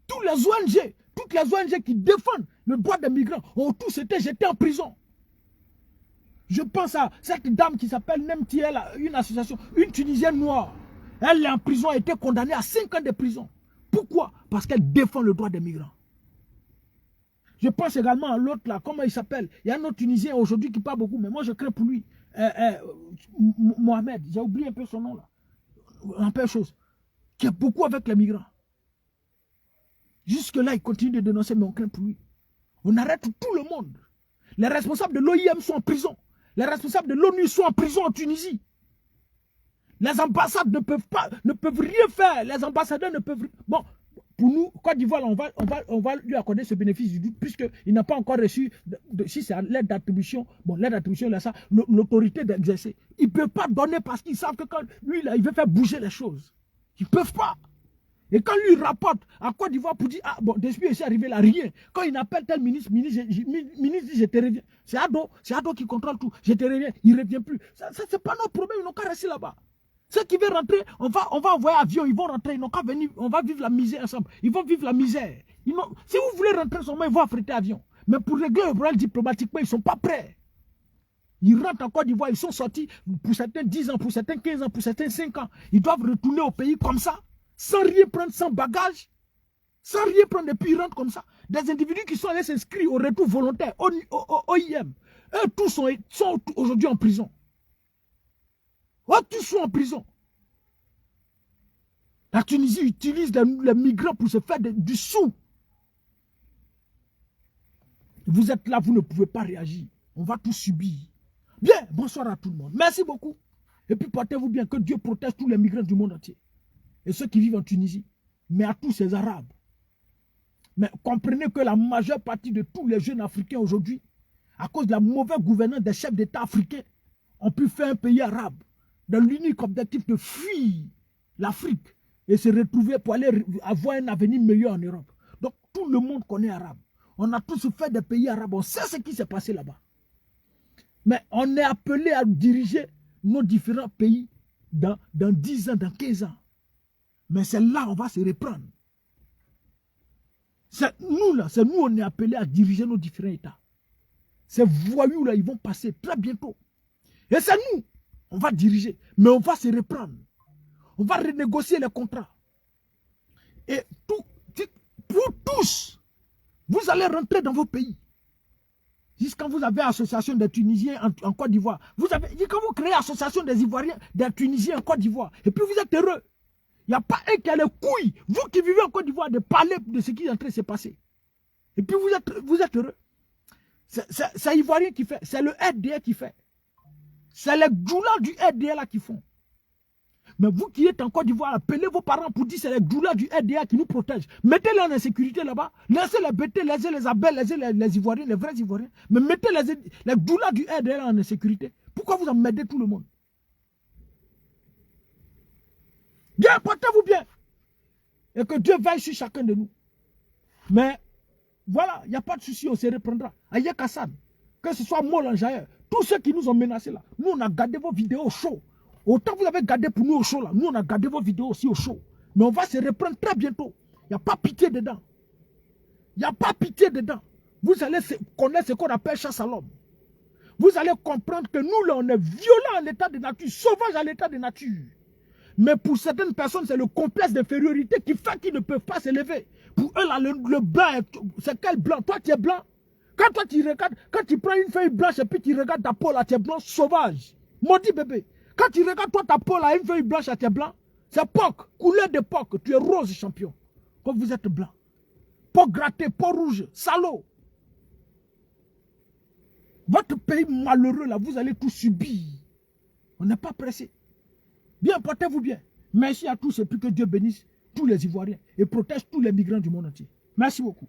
Speaker 1: Tous les ONG, toutes les ONG qui défendent le droit des migrants ont tous été jetés en prison. Je pense à cette dame qui s'appelle Nemtiel, une association, une Tunisienne noire. Elle est en prison, a été condamnée à 5 ans de prison. Pourquoi? Parce qu'elle défend le droit des migrants. Je pense également à l'autre là, comment il s'appelle? Il y a un autre Tunisien aujourd'hui qui parle beaucoup, mais moi je crains pour lui. Mohamed, j'ai oublié un peu son nom là. Un peu de chose. Qui est beaucoup avec les migrants. Jusque-là, il continue de dénoncer, mais on craint pour lui. On arrête tout le monde. Les responsables de l'OIM sont en prison. Les responsables de l'ONU sont en prison en Tunisie. Les ambassades ne peuvent rien faire. Les ambassadeurs ne peuvent rien. Bon, pour nous, Côte d'Ivoire, on va lui accorder ce bénéfice du doute, puisqu'il n'a pas encore reçu, si c'est l'aide d'attribution, bon, l'aide d'attribution, là, ça, l'autorité d'exercer. Ils ne peuvent pas donner parce qu'ils savent que quand lui, là, il veut faire bouger les choses. Ils ne peuvent pas. Et quand lui rapporte à Côte d'Ivoire pour dire, ah bon, depuis ici arrivé là, rien. Quand il appelle tel ministre dit, je te reviens. C'est Ado qui contrôle tout. Je te reviens, il ne revient plus. Ça c'est pas notre problème, ils n'ont qu'à rester là-bas. Ceux qui veulent rentrer, on va envoyer avion, ils vont rentrer, ils n'ont qu'à venir, on va vivre la misère ensemble. Ils vont vivre la misère. Si vous voulez rentrer seulement, ils vont affréter avion. Mais pour régler le problème diplomatiquement, ils ne sont pas prêts. Ils rentrent en Côte d'Ivoire, ils sont sortis pour certains 10 ans, pour certains 15 ans, pour certains 5 ans. Ils doivent retourner au pays comme ça. Sans rien prendre, sans bagage, sans rien prendre, et puis ils rentrent comme ça. Des individus qui sont allés s'inscrire au retour volontaire, au OIM, eux tous sont aujourd'hui en prison. Eux tous sont en prison. La Tunisie utilise les migrants pour se faire du sou. Vous êtes là, vous ne pouvez pas réagir. On va tout subir. Bien, bonsoir à tout le monde. Merci beaucoup. Et puis portez-vous bien, que Dieu protège tous les migrants du monde entier. Et ceux qui vivent en Tunisie, mais à tous ces Arabes. Mais comprenez que la majeure partie de tous les jeunes Africains aujourd'hui, à cause de la mauvaise gouvernance des chefs d'État africains, ont pu faire un pays arabe dans l'unique objectif de fuir l'Afrique et se retrouver pour aller avoir un avenir meilleur en Europe. Donc tout le monde connaît arabe. On a tous fait des pays arabes, on sait ce qui s'est passé là-bas. Mais on est appelé à diriger nos différents pays dans 10 ans, dans 15 ans. Mais c'est là on va se reprendre. C'est nous, on est appelés à diriger nos différents États. Ces voyous-là, ils vont passer très bientôt. Et c'est nous, on va diriger. Mais on va se reprendre. On va renégocier les contrats. Et pour tous, vous allez rentrer dans vos pays. Jusqu'à vous avez association des Tunisiens en Côte d'Ivoire. Quand vous créez association des Ivoiriens, des Tunisiens en Côte d'Ivoire, et puis vous êtes heureux. Il n'y a pas un qui a les couilles, vous qui vivez en Côte d'Ivoire, de parler de ce qui est en train de se passer. Et puis vous êtes heureux. C'est Ivoirien qui fait, c'est le RDA qui fait. C'est les djoulas du RDA là qui font. Mais vous qui êtes en Côte d'Ivoire, appelez vos parents pour dire que c'est les djoulas du RDA qui nous protègent. Mettez-les en insécurité là-bas, laissez les bêter, laissez les abeilles, laissez les Ivoiriens, les vrais Ivoiriens. Mais mettez les djoulas du RDA en insécurité. Pourquoi vous emmerdez tout le monde? Bien, portez-vous bien. Et que Dieu veille sur chacun de nous. Mais, voilà, il n'y a pas de souci, on se reprendra. Aïe Kassan, que ce soit Molan Jaïr, tous ceux qui nous ont menacés là, nous on a gardé vos vidéos au chaud. Autant que vous avez gardé pour nous au chaud là, nous on a gardé vos vidéos aussi au chaud. Mais on va se reprendre très bientôt. Il n'y a pas pitié dedans. Il n'y a pas pitié dedans. Vous allez connaître ce qu'on appelle chasse à l'homme. Vous allez comprendre que nous là, on est violents à l'état de nature, sauvages à l'état de nature. Mais pour certaines personnes, c'est le complexe d'infériorité qui fait qu'ils ne peuvent pas se lever. Pour eux, là, le blanc, c'est quel blanc? Toi, tu es blanc. Quand toi, tu regardes, quand tu prends une feuille blanche et puis tu regardes ta peau, là, tu es blanc sauvage. Maudit bébé. Quand tu regardes, toi, ta peau, là, une feuille blanche, là, tu es blanc. C'est POC, couleur de POC. Tu es rose, champion. Comme vous êtes blanc. Peau grattée, peau rouge, salaud. Votre pays malheureux, là, vous allez tout subir. On n'est pas pressé. Bien, portez-vous bien. Merci à tous et puis que Dieu bénisse tous les Ivoiriens et protège tous les migrants du monde entier. Merci beaucoup.